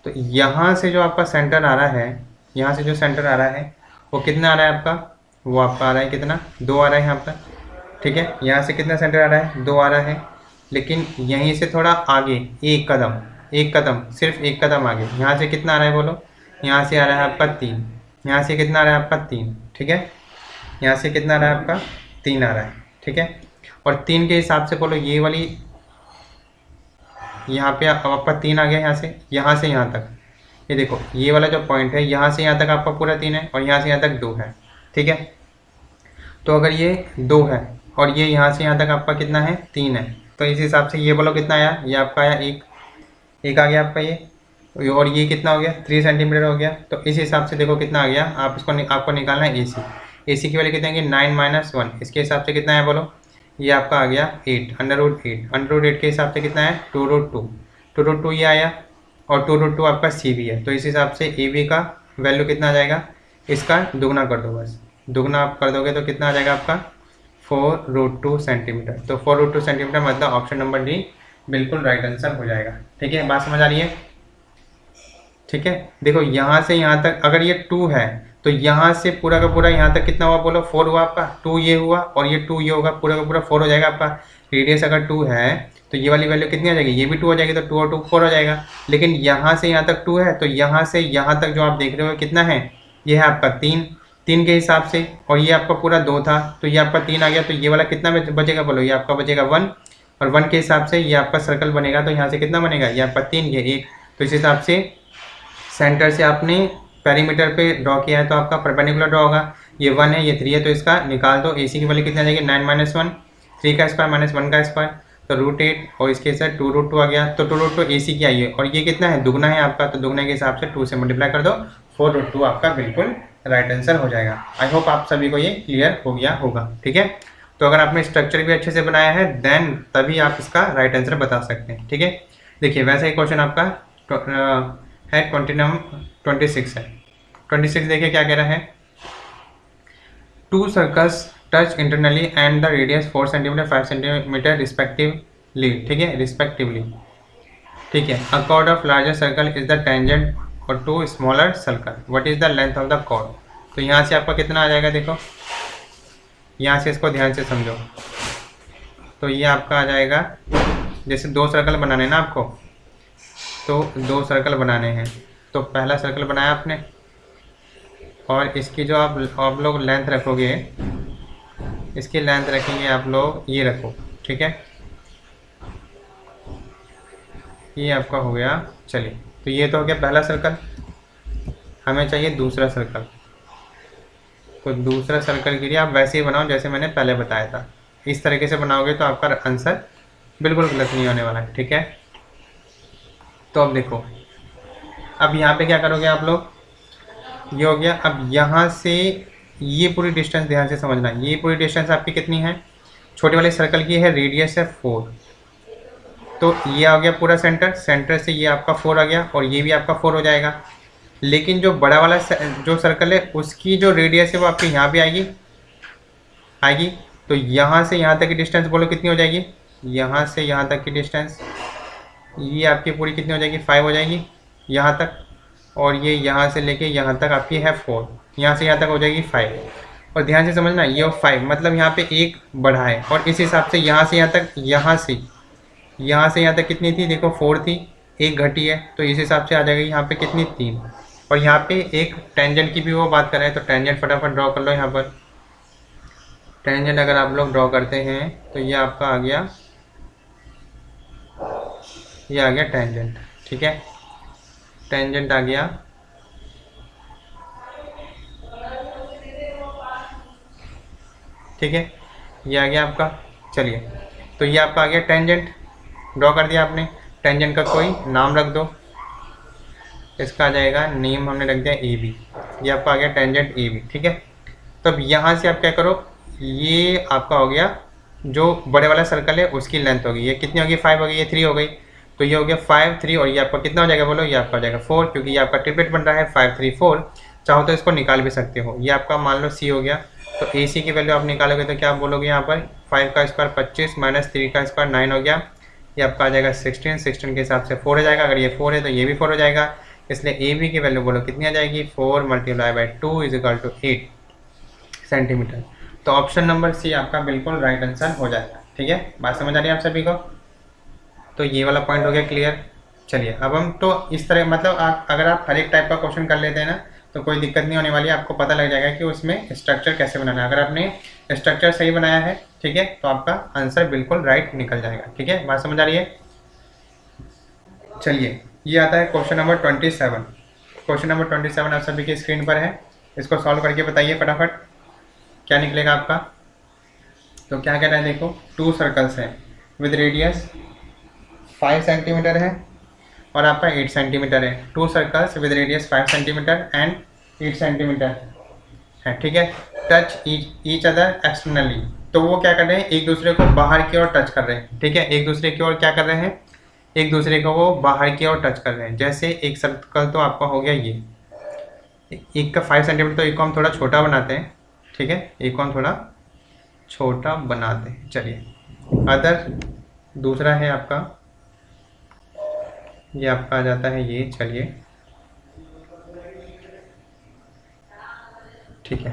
तो यहाँ से जो आपका सेंटर आ रहा है, यहाँ से जो सेंटर आ रहा है वो कितना आ रहा है आपका, वो आपका आ रहा है कितना 2 आ रहा है यहाँ पर, ठीक है। यहाँ से कितना सेंटर आ रहा है 2 आ रहा है, लेकिन यहीं से थोड़ा आगे एक कदम सिर्फ एक कदम आगे, यहाँ से कितना आ रहा है बोलो, यहाँ से आ रहा है आपका 3, यहाँ से कितना आ रहा है आपका 3, ठीक है। यहाँ से कितना आ रहा है आपका 3 आ रहा है, ठीक है। और 3 के हिसाब से बोलो ये वाली, यहाँ पे आपका 3 आ गया, यहाँ से यहाँ तक, ये देखो ये वाला जो पॉइंट है यहाँ से यहाँ तक आपका पूरा 3 है, और यहाँ से यहाँ तक 2 है, ठीक है। तो अगर ये 2 है और ये यहाँ से यहाँ तक आपका कितना है 3 है, तो इस हिसाब से ये बोलो कितना आया, ये आपका आया 1 आ गया आपका ये, और ये कितना हो गया 3 सेंटीमीटर हो गया। तो इस हिसाब से देखो कितना आ गया, आपको निकालना है ए सी की वैल्यू कितनी है 9 माइनस 1, इसके हिसाब से कितना है बोलो, ये आपका आ गया 8, अंडर रूट के हिसाब से कितना है 2√2 ये आया, और 2√2 आपका सी भी है। तो इस हिसाब से ए बी का वैल्यू कितना आ जाएगा, इसका दुगना कर दो, बस दुगना आप कर दोगे तो कितना आ जाएगा आपका 4√2 सेंटीमीटर। तो 4√2 सेंटीमीटर मतलब ऑप्शन नंबर डी बिल्कुल राइट आंसर हो जाएगा। ठीक है, बात समझ आ रही है? ठीक है, देखो यहाँ से यहाँ तक अगर ये 2 है तो यहाँ से पूरा का पूरा यहाँ तक कितना हुआ बोलो? 4 हुआ आपका। 2 ये हुआ और ये 2 ये होगा, पूरा का पूरा 4 हो जाएगा आपका। रेडियस अगर 2 है तो ये वाली वैल्यू कितनी आ जाएगी? ये भी 2 हो जाएगी, तो 2 और 2 4 हो जाएगा। लेकिन यहाँ से यहाँ तक 2 है तो यहाँ से यहाँ तक जो आप देख रहे हो कितना है? ये है आपका 3 के हिसाब से, और ये आपका पूरा 2 था तो ये आपका 3 आ गया। तो ये वाला कितना बचेगा बोलो? ये आपका बचेगा 1, और 1 के हिसाब से ये आपका सर्कल बनेगा। तो यहाँ से कितना बनेगा? ये आपका 3, ये 1। तो इस हिसाब से सेंटर से आपने पेरीमीटर पे ड्रॉ किया है तो आपका परपेंडिकुलर ड्रॉ होगा। ये 1 है, ये 3 है, तो इसका निकाल दो। AC की वैल्यू कितनी आ जाएगी? 9 - 1, 3 का स्क्वायर माइनस 1 का स्क्वायर, तो √8, और इसके साथ 2√2 आ गया। तो 2√2 AC की आई है, और ये कितना है? दुगना है आपका, तो दुगने के हिसाब से 2 से मल्टीप्लाई कर दो, 4√2 आपका बिल्कुल राइट आंसर हो जाएगा। आई होप आप सभी को ये क्लियर हो गया होगा। ठीक है, तो अगर आपने स्ट्रक्चर भी अच्छे से बनाया है देन तभी आप इसका राइट आंसर बता सकते हैं। ठीक है, देखिए वैसे ही क्वेश्चन आपका है 26 है। 26 देखिए क्या कह रहा है? 2 circles touch internally and the radius 4 centimetre 5 centimetre respectively. ठीक है, रिस्पेक्टिवली। ठीक है, a chord of larger circle is the tangent और 2 smaller circle, what is the length of the chord? तो यहाँ से आपका कितना आ जाएगा? देखो यहाँ से इसको ध्यान से समझो। तो ये आपका आ जाएगा, जैसे 2 सर्कल बनाने हैं ना आपको, तो 2 सर्कल बनाने हैं। तो पहला सर्कल बनाया आपने, और इसकी जो आप लोग लेंथ रखोगे, इसकी लेंथ रखेंगे आप लोग, ये रखो। ठीक है, ये आपका हो गया। चलिए, तो ये तो हो गया पहला सर्कल। हमें चाहिए दूसरा सर्कल। तो दूसरा सर्कल के लिए आप वैसे ही बनाओ जैसे मैंने पहले बताया था। इस तरीके से बनाओगे तो आपका आंसर बिल्कुल गलत नहीं होने वाला है। ठीक है, तो अब देखो, अब यहाँ पे क्या करोगे आप लोग? ये हो गया। अब यहाँ से ये पूरी डिस्टेंस ध्यान से समझना, ये पूरी डिस्टेंस आपकी कितनी है? छोटे वाले सर्कल की है रेडियस है 4, तो ये आ गया पूरा सेंटर से ये आपका 4 आ गया, और ये भी आपका 4 हो जाएगा। लेकिन जो बड़ा वाला जो सर्कल है उसकी जो रेडियस है वो आपकी यहाँ पे आएगी। तो यहाँ से यहाँ तक की डिस्टेंस बोलो कितनी हो जाएगी? यहाँ से यहाँ तक की डिस्टेंस ये आपकी पूरी कितनी हो जाएगी? 5 हो जाएगी यहाँ तक, और ये यहाँ से लेके यहाँ तक आपकी है 4, यहाँ से यहाँ तक हो जाएगी 5। और ध्यान से समझना, ये 5 मतलब यहाँ पे एक बढ़ा है, और इस हिसाब से यहाँ से यहाँ तक, यहाँ से यहाँ तक कितनी थी? देखो 4 थी, एक घटी है, तो इस हिसाब से आ जाएगी यहाँ पे कितनी? 3। और यहाँ पे एक टेंजेंट की भी वो बात कर रहे हैं, तो टेंजेंट फटाफट ड्रॉ कर लो। यहाँ पर टेंजेंट अगर आप लोग ड्रॉ करते हैं तो ये आपका आ गया, ये आ गया टेंजेंट। ठीक है, टेंजेंट आ गया। ठीक है, ये आ गया आपका। चलिए, तो ये आपका आ गया टेंजेंट, ड्रॉ कर दिया आपने। टेंजेंट का कोई नाम रख दो, इसका आ जाएगा नेम हमने रख दिया AB। ये आपका आ गया टेंजेंट AB। ठीक है, तो अब यहाँ से आप क्या करो, ये आपका हो गया जो बड़े वाला सर्कल है उसकी लेंथ होगी, ये कितनी होगी? 5 हो गई, ये 3 हो गई, तो ये हो गया 5 3, और ये आपका कितना हो जाएगा बोलो? ये आपका हो जाएगा 4, क्योंकि ये आपका ट्रिपलेट बन रहा है 5 3 4। चाहो तो इसको निकाल भी सकते हो। ये आपका मान लो C हो गया, तो AC की वैल्यू आप निकालोगे तो क्या बोलोगे? यहाँ पर 5 का स्क्वायर 25 माइनस 3 का स्क्वायर 9 हो गया, ये आपका आ जाएगा 16। 16 के हिसाब से 4 हो जाएगा, अगर ये 4 है तो ये भी 4 हो जाएगा, इसलिए AB की वैल्यू बोलो कितनी आ जाएगी? 4 × 2 = 8 सेंटीमीटर। तो ऑप्शन नंबर C आपका बिल्कुल राइट आंसर हो जाएगा। ठीक है, बात समझ आ रही है आप सभी को? तो ये वाला पॉइंट हो गया क्लियर। चलिए, अब हम तो इस तरह मतलब अगर आप हर एक टाइप का क्वेश्चन कर लेते हैं ना तो कोई दिक्कत नहीं होने वाली, आपको पता लग जाएगा कि उसमें स्ट्रक्चर कैसे बनाना है। अगर आपने स्ट्रक्चर सही बनाया है, ठीक है, तो आपका आंसर बिल्कुल राइट निकल जाएगा। ठीक है, बात समझ आ रही है? चलिए, ये आता है क्वेश्चन नंबर 27। क्वेश्चन नंबर 27 आप सभी की स्क्रीन पर है, इसको सॉल्व करके बताइए फटाफट क्या निकलेगा आपका। तो क्या कह रहा है देखो, 2 सर्कल्स हैं विद रेडियस 5 सेंटीमीटर है और आपका 8 सेंटीमीटर है। 2 circles with radius 5 centimetre and 8 centimetre है। ठीक है, टच ईच अदर एक्सटर्नली, तो वो क्या कर रहे हैं? एक दूसरे को बाहर की ओर टच कर रहे हैं। ठीक है, एक दूसरे की ओर क्या कर रहे हैं? एक दूसरे को वो बाहर की ओर टच कर रहे हैं। जैसे एक सर्कल तो आपका हो गया ये, एक का 5 सेंटीमीटर, तो एक को हम थोड़ा छोटा बनाते हैं। ठीक है, एक को हम थोड़ा छोटा बनाते हैं। चलिए अदर दूसरा है आपका, ये आपका आ जाता है ये। चलिए ठीक है,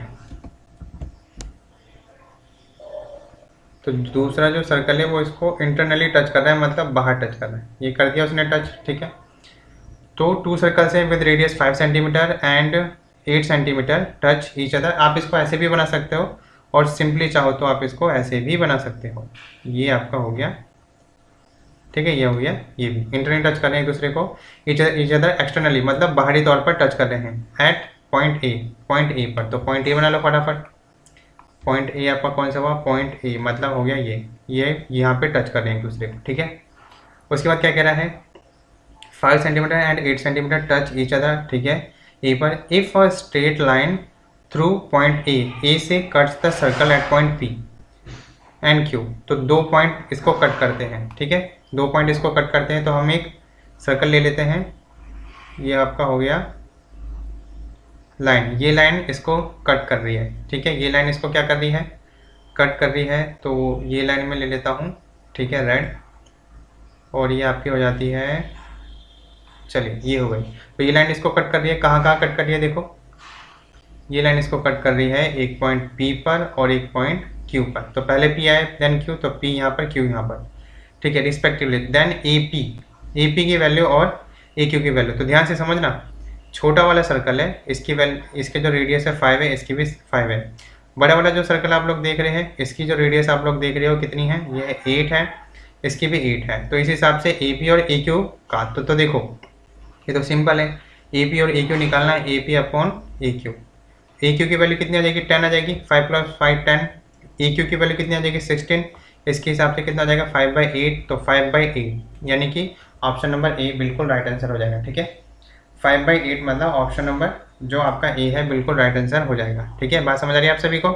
तो दूसरा जो सर्कल है वो इसको इंटरनली टच कर रहा है, मतलब बाहर टच कर रहा है। ये कर दिया उसने टच, ठीक है। तो 2 सर्कल्स हैं with radius 5 centimetre and 8 centimetre touch each other. आप इसको ऐसे भी बना सकते हो और सिंपली चाहो तो आप इसको ऐसे भी बना सकते हो। ये आपका हो गया, ठीक है। ये हो गया, ये भी इंटरनली टच कर रहे हैं एक दूसरे को। ईच अदर एक्सटर्नली मतलब बाहरी तौर पर टच कर रहे हैं एट पॉइंट ए पर। तो पॉइंट ए बना लो फटाफट। पॉइंट ए आपका कौन सा हुआ, पॉइंट ए मतलब हो गया ये यहाँ पे टच कर रहे हैं एक दूसरे को, ठीक है। उसके बाद क्या कह रहा है, 5 centimetre and 8 centimetre touch each other, ठीक है, ए पर। If a straight line through point A से cuts the circle at point P and Q. तो 2 पॉइंट इसको कट करते हैं, ठीक है, 2 पॉइंट इसको कट करते हैं। तो हम एक सर्कल ले लेते हैं, ये आपका हो गया लाइन। ये लाइन इसको कट कर रही है, ठीक है, ये लाइन इसको क्या कर रही है, कट कर रही है। तो ये लाइन में ले लेता हूँ, ठीक है, रेड, और ये आपकी हो जाती है, चलिए ये हो गई। तो ये लाइन इसको कट कर रही है, कहाँ कहाँ कट कर रही है, देखो ये लाइन इसको कट कर रही है एक पॉइंट P पर और एक पॉइंट Q पर। तो पहले P आए देन Q, तो P यहाँ पर Q यहाँ पर, ठीक है, रिस्पेक्टिवली। देन AP की वैल्यू और AQ की वैल्यू। तो ध्यान से समझना, छोटा वाला सर्कल है, इसकी वैल्यू, इसके जो रेडियस है 5 है, इसकी भी 5 है। बड़ा वाला जो सर्कल आप लोग देख रहे हैं, इसकी जो रेडियस आप लोग देख रहे हो कितनी है, ये 8 है, इसकी भी 8 है। तो इस हिसाब से AP और AQ का तो देखो ये तो सिंपल है, AP और AQ निकालना है, AP अपॉन AQ। AQ की वैल्यू कितनी आ जाएगी, 10 आ जाएगी, 5 + 5 10। AQ की वैल्यू कितनी आ जाएगी, 16। इसके हिसाब से कितना आ जाएगा, 5/8। तो 5/8 यानी कि ऑप्शन नंबर ए बिल्कुल राइट आंसर हो जाएगा, ठीक है। 5/8 मतलब ऑप्शन नंबर जो आपका ए है बिल्कुल राइट आंसर हो जाएगा, ठीक है। बात समझ आ रही है आप सभी को,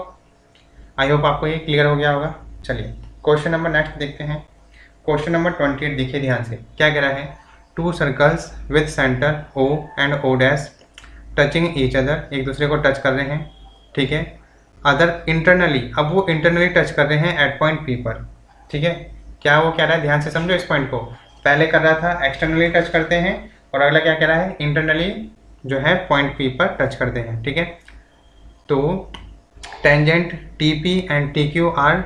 आई होप आपको ये क्लियर हो गया होगा। चलिए क्वेश्चन नंबर नेक्स्ट देखते हैं। क्वेश्चन नंबर 28 देखिए ध्यान से, क्या कह रहा है, 2 circles with centre O and O' touching each other, एक दूसरे को टच कर रहे हैं, ठीक है। अदर इंटरनली, अब वो इंटरनली टच कर रहे हैं एट पॉइंट P पर, ठीक है। क्या वो कह रहा है, ध्यान से समझो इस पॉइंट को। पहले कर रहा था एक्सटर्नली टच करते हैं, और अगला क्या कह रहा है, इंटरनली जो है पॉइंट P पर टच करते हैं, ठीक है। तो tangent TP and TQ are,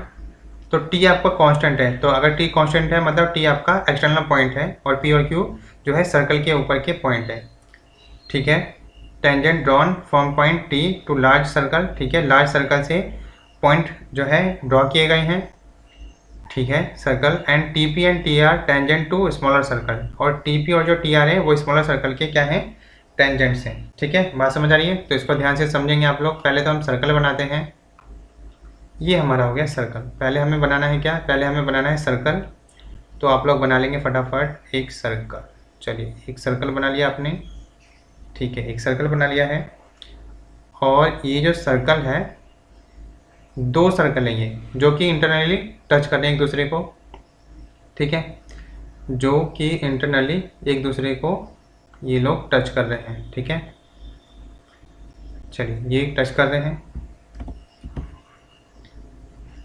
तो T आपका कांस्टेंट है, तो अगर T कांस्टेंट है मतलब T आपका एक्सटर्नल पॉइंट है, और P और Q जो है सर्कल के ऊपर के पॉइंट है, ठीक है। Tangent drawn from point T to large circle, ठीक है, लार्ज सर्कल से पॉइंट जो है ड्रॉ किए गए हैं, ठीक है, सर्कल। एंड TP एंड TR tangent to smaller circle, और TP और जो TR है वो स्मॉलर सर्कल के क्या है, टेंजेंट्स हैं, ठीक है। बात समझ आ रही है, तो इसको ध्यान से समझेंगे आप लोग। पहले तो हम सर्कल बनाते हैं, ये हमारा हो गया सर्कल। पहले हमें बनाना है क्या, पहले हमें बनाना है सर्कल। तो आप लोग बना लेंगे फटाफट एक सर्कल। चलिए एक सर्कल बना लिया आपने, ठीक है, एक सर्कल बना लिया है। और ये जो सर्कल है, 2 सर्कल है ये, जो कि इंटरनली टच कर रहे हैं एक दूसरे को, ठीक है, जो कि इंटरनली एक दूसरे को ये लोग टच कर रहे हैं, ठीक है। चलिए ये टच कर रहे हैं,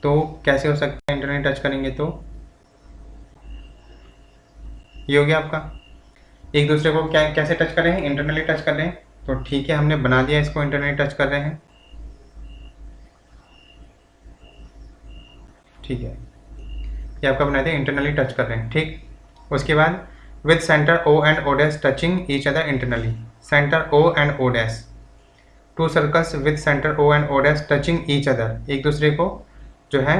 तो कैसे हो सकता है इंटरनली टच करेंगे, तो ये हो गया आपका, एक दूसरे को क्या कैसे टच कर रहे हैं, इंटरनली टच कर रहे हैं। तो ठीक है, हमने बना दिया इसको, इंटरनली टच कर रहे हैं, ठीक है, ये आपका बना दिया, इंटरनली टच कर रहे हैं, ठीक। उसके बाद with centre O and O' touching each other internally, centre O and O', 2 circles with centre O and O' touching each other, एक दूसरे को जो है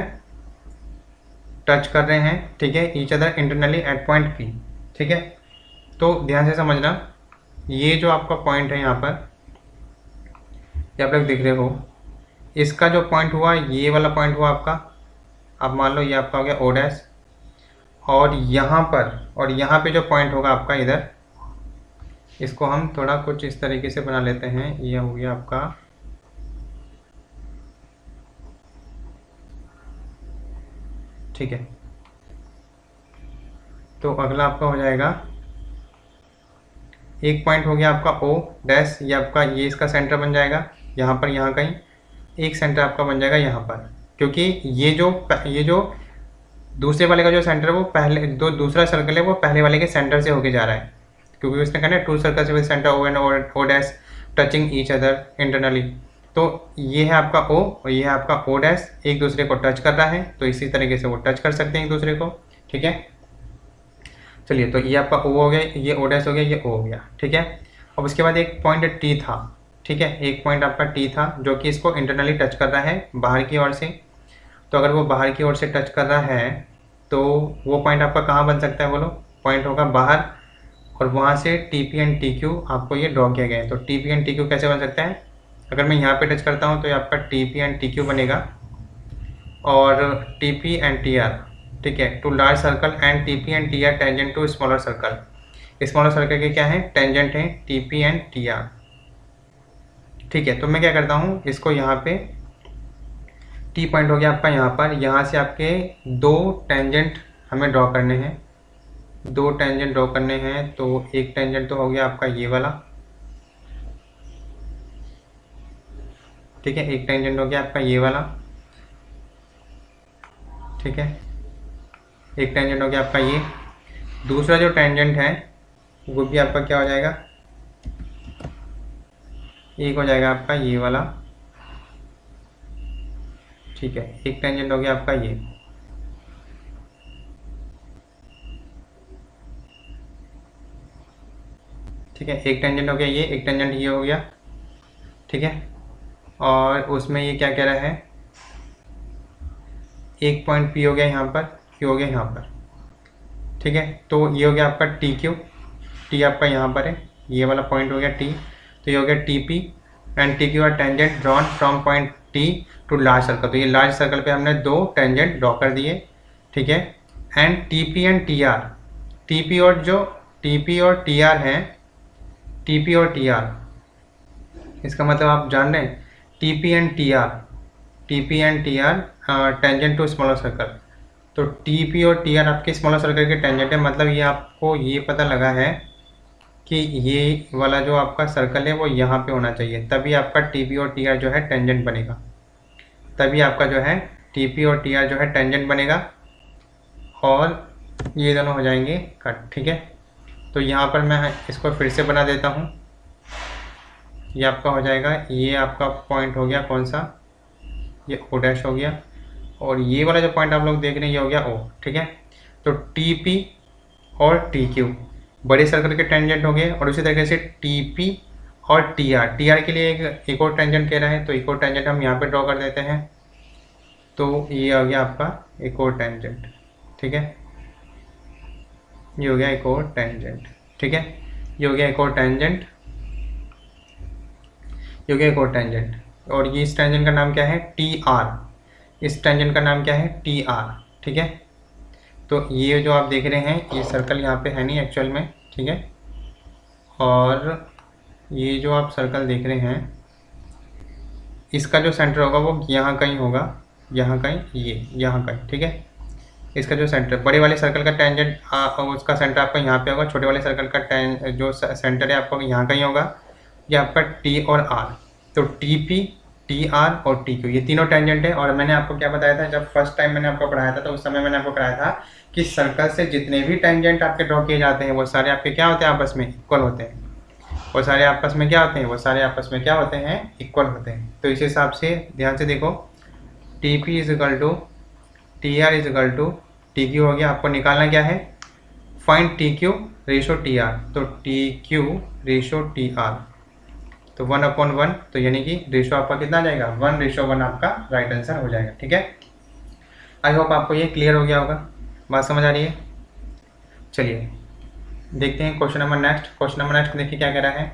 टच कर रहे हैं, ठीक है, each other internally at point P, ठीक है। तो ध्यान से समझना, ये जो आपका पॉइंट है यहाँ पर, ये आप लोग देख रहे हो, इसका जो पॉइंट हुआ, ये वाला पॉइंट हुआ आपका, अब मान लो ये आपका हो गया O', और यहाँ पर, और यहाँ पे जो पॉइंट होगा आपका इधर, इसको हम थोड़ा कुछ इस तरीके से बना लेते हैं। ये हो गया आपका, ठीक है। तो अगला आपका हो जाएगा, एक पॉइंट हो गया आपका O', ये आपका, ये इसका सेंटर बन जाएगा यहाँ पर, यहाँ कहीं एक सेंटर आपका बन जाएगा यहाँ पर, क्योंकि ये जो दूसरे वाले का जो सेंटर है वो पहले दूसरा सर्कल है वो पहले वाले के सेंटर से होके जा रहा है, क्योंकि उसने कहना है two circles with centre O and O dash touching each other internally. तो ये है आपका ओ और ये है आपका ओ डैश, एक दूसरे को टच कर रहा है, तो इसी तरीके से वो टच कर सकते हैं एक दूसरे को। ठीक है, चलिए, तो ये आपका ओ हो गया, ये ओ डैश हो गया, ये ओ हो गया। ठीक है, अब उसके बाद एक पॉइंट टी था। ठीक है, एक पॉइंट आपका टी था जो कि इसको इंटरनली टच कर रहा है बाहर की ओर से। तो अगर वो बाहर की ओर से टच कर रहा है तो वो पॉइंट आपका कहाँ बन सकता है, बोलो? पॉइंट होगा बाहर, और वहाँ से T P and T Q आपको ये ड्रॉ किया गया है। तो T P and T Q कैसे बन सकता है? अगर मैं यहाँ पे टच करता हूँ तो ये आपका T P and T Q बनेगा, और T P and T R, ठीक है, to large circle and T P and T R tangent to smaller circle. Smaller circle के क्या है? टेंजेंट है T P and T R. ठीक है, तो मैं क्या करता हूँ, इसको यहाँ पे टी पॉइंट हो गया आपका यहाँ पर, यहाँ से आपके दो टेंजेंट हमें ड्रॉ करने हैं, दो टेंजेंट ड्रॉ करने हैं। तो एक टेंजेंट तो हो गया आपका ये वाला, ठीक है, एक टेंजेंट हो गया आपका ये वाला। ठीक है, एक टेंजेंट हो गया आपका ये। दूसरा जो टेंजेंट है वो भी आपका क्या हो जाएगा, एक हो जाएगा आपका ये वाला। ठीक है, एक टेंजेंट हो गया आपका ये। ठीक है, एक टेंजेंट हो गया ये, एक टेंजेंट ये हो गया। ठीक है, और उसमें ये क्या कह रहा है, एक पॉइंट पी हो गया यहाँ पर, क्यू हो गया यहाँ पर। ठीक है, तो ये हो गया आपका टी क्यू, टी आपका यहाँ पर है, ये वाला पॉइंट हो गया टी, तो ये हो गया T P and T Q are tangent drawn from point T to large circle. तो ये लार्ज सर्कल पे हमने दो टेंजेंट ड्रॉ कर दिए। ठीक है, and T P and T R, T P और जो टी पी और टी आर हैं, टी पी और टी आर, इसका मतलब आप जान रहे हैं, T P and T R, T P and T R tangent to smaller circle. तो टी पी और टी आर आपके स्मॉलर सर्कल के टेंजेंट है, मतलब ये आपको ये पता लगा है कि ये वाला जो आपका सर्कल है वो यहाँ पे होना चाहिए, तभी आपका टी पी और टी आर जो है टेंजेंट बनेगा, तभी आपका जो है टी पी और टी आर जो है टेंजेंट बनेगा, और ये दोनों हो जाएंगे कट। ठीक है, तो यहाँ पर मैं इसको फिर से बना देता हूँ। ये आपका हो जाएगा, ये आपका पॉइंट हो गया कौन सा, ये ओ डैश हो गया, और ये वाला जो पॉइंट आप लोग देख रहे हैं ये हो गया ओ। ठीक है, तो टी पी और टी क्यू बड़े सर्कल के टेंजेंट हो गए, और उसी तरीके से टी पी और टी आर, टी आर के लिए एक और टेंजेंट कह रहा है, तो एक और टेंजेंट हम यहाँ पे ड्रॉ कर देते हैं। तो ये आ गया आपका एक और टेंजेंट। ठीक है, ये हो गया एक और टेंजेंट। ठीक है, ये हो गया एक और टेंजेंट, ये हो गया एक और टेंजेंट, और ये इस टेंजेंट का नाम क्या है, टी आर, इस टेंजेंट का नाम क्या है, टी आर। ठीक है, तो ये जो आप देख रहे हैं ये सर्कल यहाँ पे है नहीं एक्चुअल में। ठीक है, और ये जो आप सर्कल देख रहे हैं इसका जो सेंटर होगा वो यहाँ कहीं होगा, यहाँ कहीं, ये यहाँ कहीं। ठीक है, इसका जो सेंटर, बड़े वाले सर्कल का टेंजेंट उसका सेंटर आपका यहाँ पे होगा, छोटे वाले सर्कल का जो सेंटर है आपका यहाँ कहीं होगा, ये आपका टी और आर। तो टी पी, टी आर और टी क्यू, ये तीनों टेंजेंट है। और मैंने आपको क्या बताया था, जब फर्स्ट टाइम मैंने आपको पढ़ाया था तो उस समय मैंने आपको कराया था कि सर्कल से जितने भी टेंजेंट आपके ड्रॉ किए जाते हैं वो सारे आपके क्या होते हैं, आपस में इक्वल होते हैं। वो सारे आपस में क्या होते हैं, वो सारे आपस में क्या होते हैं, इक्वल होते हैं। तो इस हिसाब से ध्यान से देखो, T P is equal to T R is equal to T Q हो गया। आपको निकालना क्या है, find T Q ratio T R, तो T Q ratio T R, तो 1/1, तो यानी कि रेशो आपका कितना आ जाएगा, 1:1 आपका राइट आंसर हो जाएगा। ठीक है, आई होप आपको ये क्लियर हो गया होगा, बात समझ आ रही है। चलिए देखते हैं question number next. Question number next देखिए क्या कह रहा है,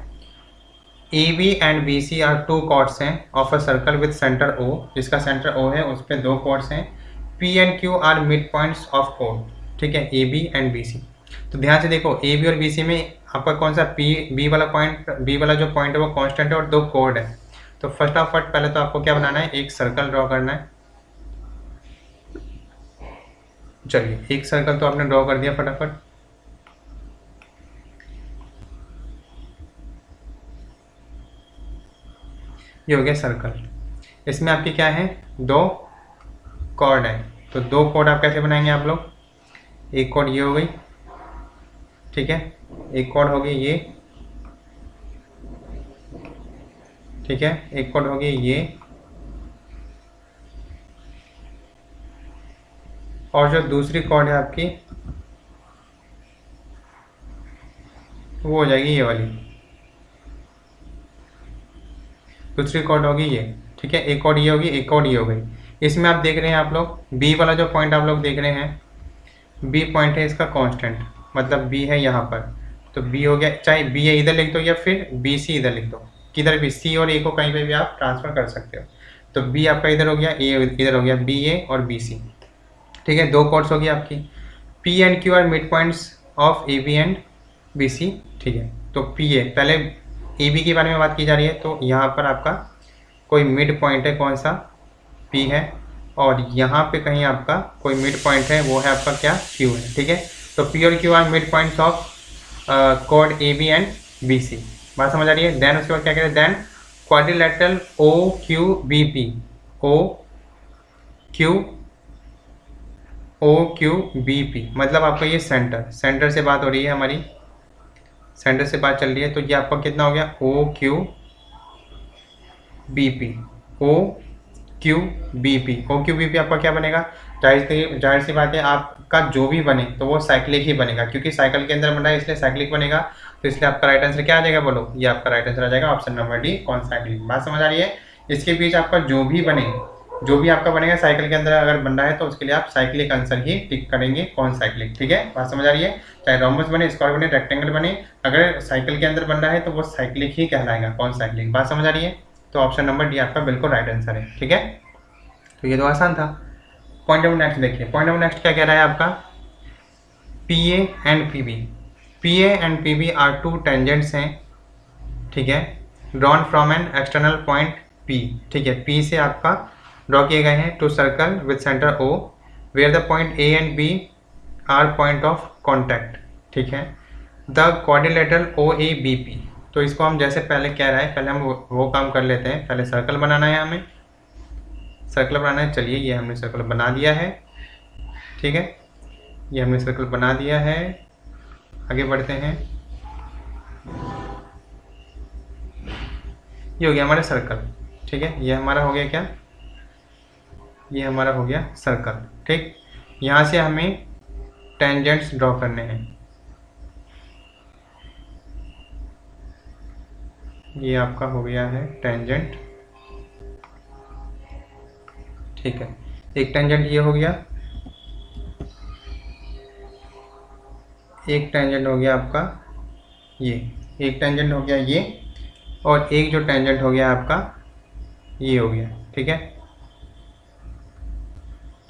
A B and B C are two chords हैं of a circle with centre O, जिसका सेंटर ओ है उस पर दो कॉर्ड्स हैं, P and Q are mid points of chord. ठीक है, A B and B C. तो ध्यान से देखो, ए बी और बी सी में आपका कौन सा बी वाला पॉइंट, बी वाला जो पॉइंट है वो कांस्टेंट है और दो कॉर्ड है। तो फर्स्ट ऑफ ऑल पहले तो आपको क्या बनाना है, एक सर्कल ड्रॉ करना है। चलिए एक सर्कल तो आपने ड्रॉ कर दिया फटाफट। ये हो गया सर्कल, इसमें आपके क्या है, दो कॉर्ड है, तो 2 कॉर्ड आप कैसे बनाएंगे आप लोग, एक कॉर्ड ये हो गई, ठीक है, एक कॉर्ड होगी ये, ठीक है, एक कॉर्ड होगी ये, और जो दूसरी कॉर्ड है आपकी वो हो जाएगी ये वाली, दूसरी कॉर्ड होगी ये, ठीक है, एक कॉर्ड ये होगी, एक कॉर्ड ये हो गई। इसमें आप देख रहे हैं आप लोग बी वाला जो पॉइंट आप लोग देख रहे हैं, बी पॉइंट है इसका कांस्टेंट, मतलब बी है यहाँ पर, तो बी हो गया, चाहे बी है इधर लिख दो या फिर बी सी इधर लिख दो, किधर भी सी और ए को कहीं पे भी आप ट्रांसफर कर सकते हो। तो बी आपका इधर हो गया, ए इधर हो गया, बी ए और बी सी, ठीक है, 2 कॉर्ड्स होगी आपकी। P and Q are mid points of A B and B C, ठीक है। तो पी ए, पहले ए बी के बारे में बात की जा रही है, तो यहाँ पर आपका कोई मिड पॉइंट है, कौन सा, पी है, और यहाँ पे कहीं आपका कोई मिड पॉइंट है, वो है आपका क्या, क्यू है, ठीक है। तो पी और Q are mid points of chord A B and B C, बात समझ आ रही है। देन उसके बाद क्या करें, then quadrilateral O Q B P, O Q B P, मतलब आपका ये सेंटर से बात हो रही है हमारी, सेंटर से बात चल रही है, तो ये आपका कितना हो गया, O Q B P, O Q B P, O Q B P आपका क्या बनेगा, जाहिर सी बात है, आपका जो भी बने तो वो साइक्लिक ही बनेगा, क्योंकि साइकिल के अंदर बना है इसलिए साइक्लिक बनेगा, तो इसलिए आपका राइट आंसर क्या आ जाएगा, बोलो, ये आपका राइट आंसर आ जाएगा ऑप्शन नंबर डी, कौन साइक्लिक। बात समझ आ रही है। इसके बीच आपका जो भी आपका बनेगा साइकिल के अंदर अगर बन रहा है, तो उसके लिए आप साइक्लिक आंसर ही टिक करेंगे, कौन साइक्लिक, ठीक है, बात समझ आ रही है। चाहे रोमबस बने, स्क्वायर बने, रेक्टेंगल बने, अगर साइकिल के अंदर बन रहा है तो वो साइक्लिक ही कहलाएगा, कौन साइक्लिक, बात समझ आ रही है। तो ऑप्शन नंबर डी आपका बिल्कुल राइट आंसर है, ठीक है। तो ये तो आसान था। पॉइंट नंबर नेक्स्ट देखिए, पॉइंट नंबर नेक्स्ट क्या कह रहा है आपका, P A and P B, P A and P B are 2 tangents हैं, ठीक है, drawn from an external point P, ठीक है, पी से आपका ड्रॉ किए गए हैं to circle with centre O, where the point A and B are point of contact, ठीक है, the quadrilateral O A B P. तो इसको हम जैसे पहले कह रहा है, पहले हम वो काम कर लेते हैं, पहले सर्कल बनाना है, हमें सर्कल बनाना है। चलिए ये हमने सर्कल बना दिया है, ठीक है, ये हमने सर्कल बना दिया है, आगे बढ़ते हैं। ये हो गया हमारा सर्कल, ठीक है, ये हमारा हो गया क्या, ये हमारा हो गया सर्कल, ठीक। यहाँ से हमें टेंजेंट्स ड्रॉ करने हैं, ये आपका हो गया है टेंजेंट, ठीक है, एक टेंजेंट ये हो गया, एक टेंजेंट हो गया आपका ये, एक टेंजेंट हो गया ये, और एक जो टेंजेंट हो गया आपका ये हो गया, ठीक है।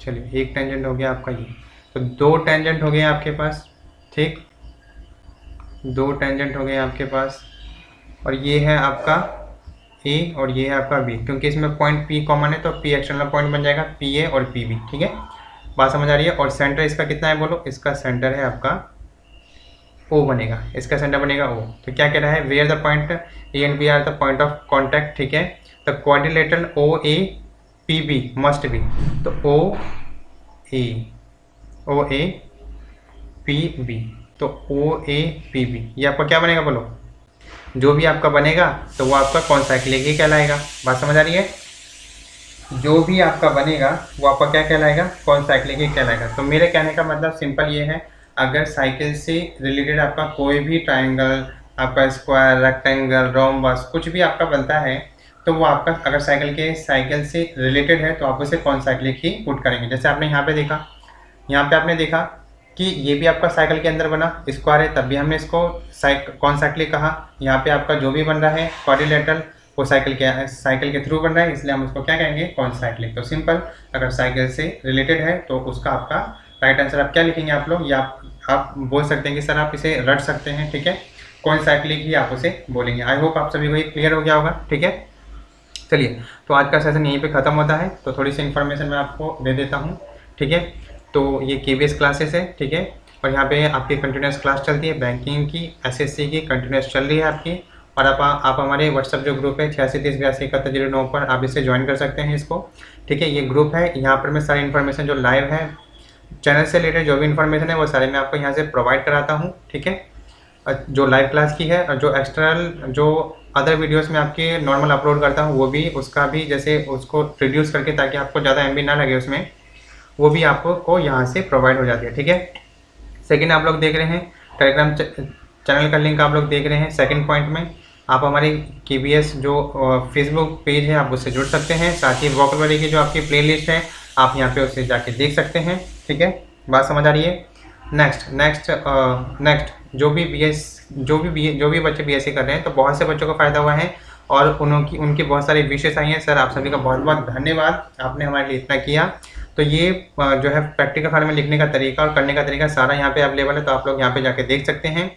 चलिए एक टेंजेंट हो गया आपका ये, तो 2 टेंजेंट हो गए आपके पास, ठीक, 2 टेंजेंट हो गए आपके पास, और ये है आपका ए और ये है आपका बी, क्योंकि इसमें पॉइंट पी कॉमन है तो पी एक्सटर्नल पॉइंट बन जाएगा, पी ए और पी बी, ठीक है, बात समझ आ रही है। और सेंटर इसका कितना है, बोलो, इसका सेंटर है आपका ओ बनेगा, इसका सेंटर बनेगा ओ। तो क्या कह रहा है, where the point A and B are the point of contact, ठीक है, the quadrilateral O A P B must be, तो ओ ए पी बी, तो ओ ए पी बी, ये आपका क्या बनेगा, बोलो, जो भी आपका बनेगा तो वो आपका कौन साइक्लिक ही कहलाएगा, बात समझ आ रही है। जो भी आपका बनेगा वो आपका क्या कहलाएगा, कौन साइक्लिक ही कहलाएगा। तो मेरे कहने का मतलब सिंपल ये है, अगर साइकिल से रिलेटेड आपका कोई भी ट्राइंगल, आपका स्क्वायर, रेक्टेंगल, रोम्बस कुछ भी आपका बनता है, तो वो आपका अगर साइकिल से रिलेटेड है तो आप उसे कौन साइक्लिक ही पुट करेंगे। जैसे आपने यहाँ पे देखा, यहाँ पे आपने देखा कि ये भी आपका साइकिल के अंदर बना स्क्वायर है, तब भी हमने इसको कौन साइक्लिक कहा। यहाँ पे आपका जो भी बन रहा है क्वाड्रिलेटरल वो साइकिल के थ्रू बन रहा है, इसलिए हम उसको क्या कहेंगे, कौन साइक्लिक। तो सिंपल, अगर साइकिल से रिलेटेड है तो उसका आपका राइट आंसर आप क्या लिखेंगे आप लोग, या आप बोल सकते हैं कि सर आप इसे रट सकते हैं, ठीक है, कौन साइक्लिक ही आप उसे बोलेंगे। आई होप आप सभी को ये क्लियर हो गया होगा, ठीक है। चलिए, तो आज का सेशन यहीं पे ख़त्म होता है। तो थोड़ी सी इन्फॉर्मेशन मैं आपको दे देता हूँ, ठीक है। तो ये KBS क्लासेस है, ठीक है, और यहाँ पे आपकी कंटिन्यूस क्लास चलती है, बैंकिंग की, SSC की कंटिन्यूस चल रही है आपकी, और आप हमारे व्हाट्सअप जो ग्रुप है 8630827109 पर आप इसे ज्वाइन कर सकते हैं इसको, ठीक है। ये ग्रुप है, यहाँ पर मैं सारी इन्फॉर्मेशन जो लाइव है चैनल से रिलेटेड जो भी इन्फॉर्मेशन है वो सारे मैं आपको यहाँ से प्रोवाइड कराता हूँ, ठीक है। जो लाइव क्लास की है और जो एक्सटर्नल जो अदर वीडियोस में आपके नॉर्मल अपलोड करता हूँ वो भी, उसका भी जैसे उसको रिड्यूस करके ताकि आपको ज़्यादा MB ना लगे उसमें, वो भी आपको यहाँ से प्रोवाइड हो जाती है, ठीक है। सेकेंड आप लोग देख रहे हैं टेलीग्राम चैनल का लिंक आप लोग देख रहे हैं। सेकंड पॉइंट में आप हमारी KBS जो फेसबुक पेज है आप उससे जुड़ सकते हैं, साथ ही वोकैबुलरी की जो आपकी प्लेलिस्ट है आप यहाँ पे उससे जाके देख सकते हैं, ठीक है। बात समझ आ रही है। नेक्स्ट जो भी बच्चे BSc कर रहे हैं तो बहुत से बच्चों को फ़ायदा हुआ है और उनकी बहुत सारी विशेष आई हैं। सर आप सभी का बहुत बहुत धन्यवाद, आपने हमारे लिए इतना किया। तो ये जो है प्रैक्टिकल फाइल में लिखने का तरीका और करने का तरीका सारा यहाँ पे अवेलेबल है, तो आप लोग यहाँ पे जाके देख सकते हैं।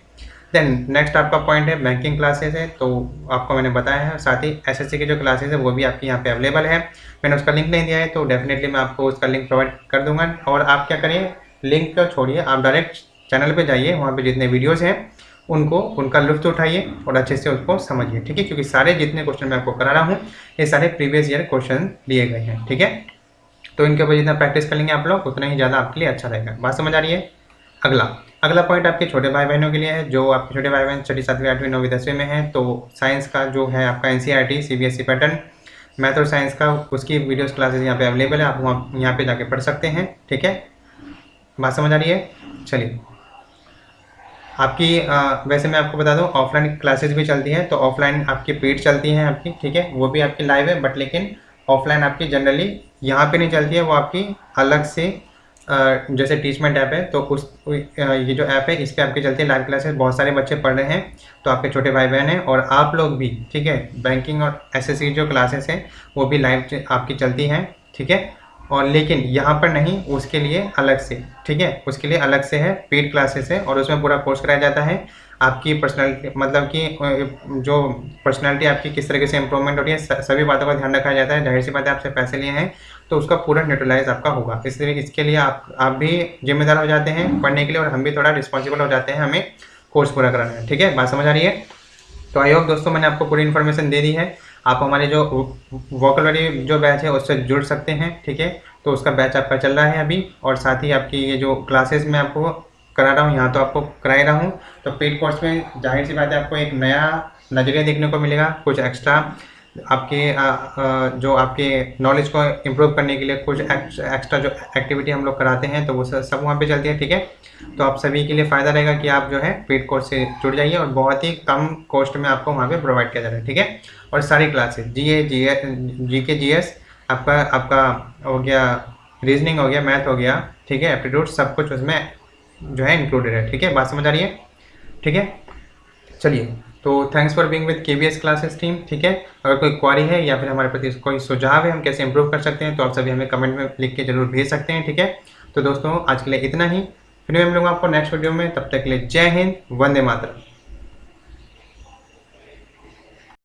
देन नेक्स्ट आपका पॉइंट है बैंकिंग क्लासेस है, तो आपको मैंने बताया है। साथ ही SSC की जो क्लासेस है वो भी आपकी यहाँ पे अवेलेबल है। मैंने उसका लिंक नहीं दिया है तो डेफिनेटली मैं आपको उसका लिंक प्रोवाइड कर दूंगा। और आप क्या करें, लिंक को छोड़िए, आप डायरेक्ट चैनल पे जाइए, वहाँ पे जितने वीडियोज़ हैं उनका लुत्फ़ उठाइए और अच्छे से उसको समझिए, ठीक है। क्योंकि सारे जितने क्वेश्चन मैं आपको करा रहा हूँ ये सारे प्रीवियस ईयर क्वेश्चन लिए गए हैं, ठीक है। तो इनके ऊपर जितना प्रैक्टिस कर लेंगे आप लोग उतना ही ज़्यादा आपके लिए अच्छा रहेगा। बात समझ आ रही है। अगला पॉइंट आपके छोटे भाई बहनों के लिए है, जो आपके छोटे भाई बहन 6वीं 7वीं 8वीं 9वीं 10वीं में हैं। तो साइंस का जो है आपका NCERT CBSE पैटर्न मैथ और साइंस का, उसकी वीडियोस क्लासेस यहाँ पे अवेलेबल है, आप वहाँ यहाँ पे जाके पढ़ सकते हैं, ठीक है। बात समझ आ रही है। चलिए आपकी वैसे मैं आपको बता दूं ऑफलाइन क्लासेस भी चलती हैं, तो ऑफलाइन आपकी पेड चलती हैं आपकी, ठीक है, वो भी आपकी लाइव है। बट लेकिन ऑफलाइन आपकी जनरली यहाँ पे नहीं चलती है, वो आपकी अलग से जैसे टीचमेंट ऐप है तो ये जो ऐप है इस पर आपकी चलती है लाइव क्लासेस। बहुत सारे बच्चे पढ़ रहे हैं, तो आपके छोटे भाई बहन हैं और आप लोग भी, ठीक है। बैंकिंग और SSC की जो क्लासेस हैं वो भी लाइव आपकी चलती हैं, ठीक है। और लेकिन यहाँ पर नहीं, उसके लिए अलग से, ठीक है, उसके लिए अलग से है, पेड क्लासेस है और उसमें पूरा कोर्स कराया जाता है। आपकी पर्सनैलिटी मतलब कि जो पर्सनैलिटी आपकी किस तरीके से इंप्रूवमेंट हो रही है, सभी बातों का ध्यान रखा जाता है। जाहिर सी बात है आपसे पैसे लिए हैं तो उसका पूरा न्यूट्रलाइज आपका होगा, इसलिए इसके लिए आप भी जिम्मेदार हो जाते हैं पढ़ने के लिए और हम भी थोड़ा रिस्पॉन्सिबल हो जाते हैं, हमें कोर्स पूरा कराना है, ठीक है। बात समझ आ रही है। तो आई होप दोस्तों मैंने आपको पूरी इन्फॉर्मेशन दे दी है। आप हमारे जो वोकैबुलरी जो बैच है उससे जुड़ सकते हैं, ठीक है। तो उसका बैच आपका चल रहा है अभी, और साथ ही आपकी ये जो क्लासेस मैं आपको करा रहा हूँ यहाँ तो आपको करा ही रहा हूँ। तो पेड कोर्स में जाहिर सी बात है आपको एक नया नज़रिया देखने को मिलेगा, कुछ एक्स्ट्रा आपके जो आपके नॉलेज को इम्प्रूव करने के लिए कुछ एक्स्ट्रा जो एक्टिविटी हम लोग कराते हैं तो वो सब वहाँ पे चलती है, ठीक है। तो आप सभी के लिए फ़ायदा रहेगा कि आप जो है पेड कोर्स से जुड़ जाइए और बहुत ही कम कॉस्ट में आपको वहाँ पे प्रोवाइड किया जा रहा है, ठीक है। और सारी क्लासेस GK GS आपका हो गया, रीजनिंग हो गया, मैथ हो गया, ठीक है, एप्टीट्यूड, सब कुछ उसमें जो है इंक्लूडेड है, ठीक है। बात समझ आ रही है, ठीक है। चलिए, तो thanks for being with KBS classes team, ठीक है। अगर कोई क्वारी है या फिर हमारे प्रति कोई सुझाव है हम कैसे इंप्रूव कर सकते हैं तो आप सभी हमें कमेंट में लिख के जरूर भेज सकते हैं, ठीक है। तो दोस्तों आज के लिए इतना ही, फिर मैं मिलूंगा आपको नेक्स्ट वीडियो में, तब तक के लिए जय हिंद, वंदे मातरम।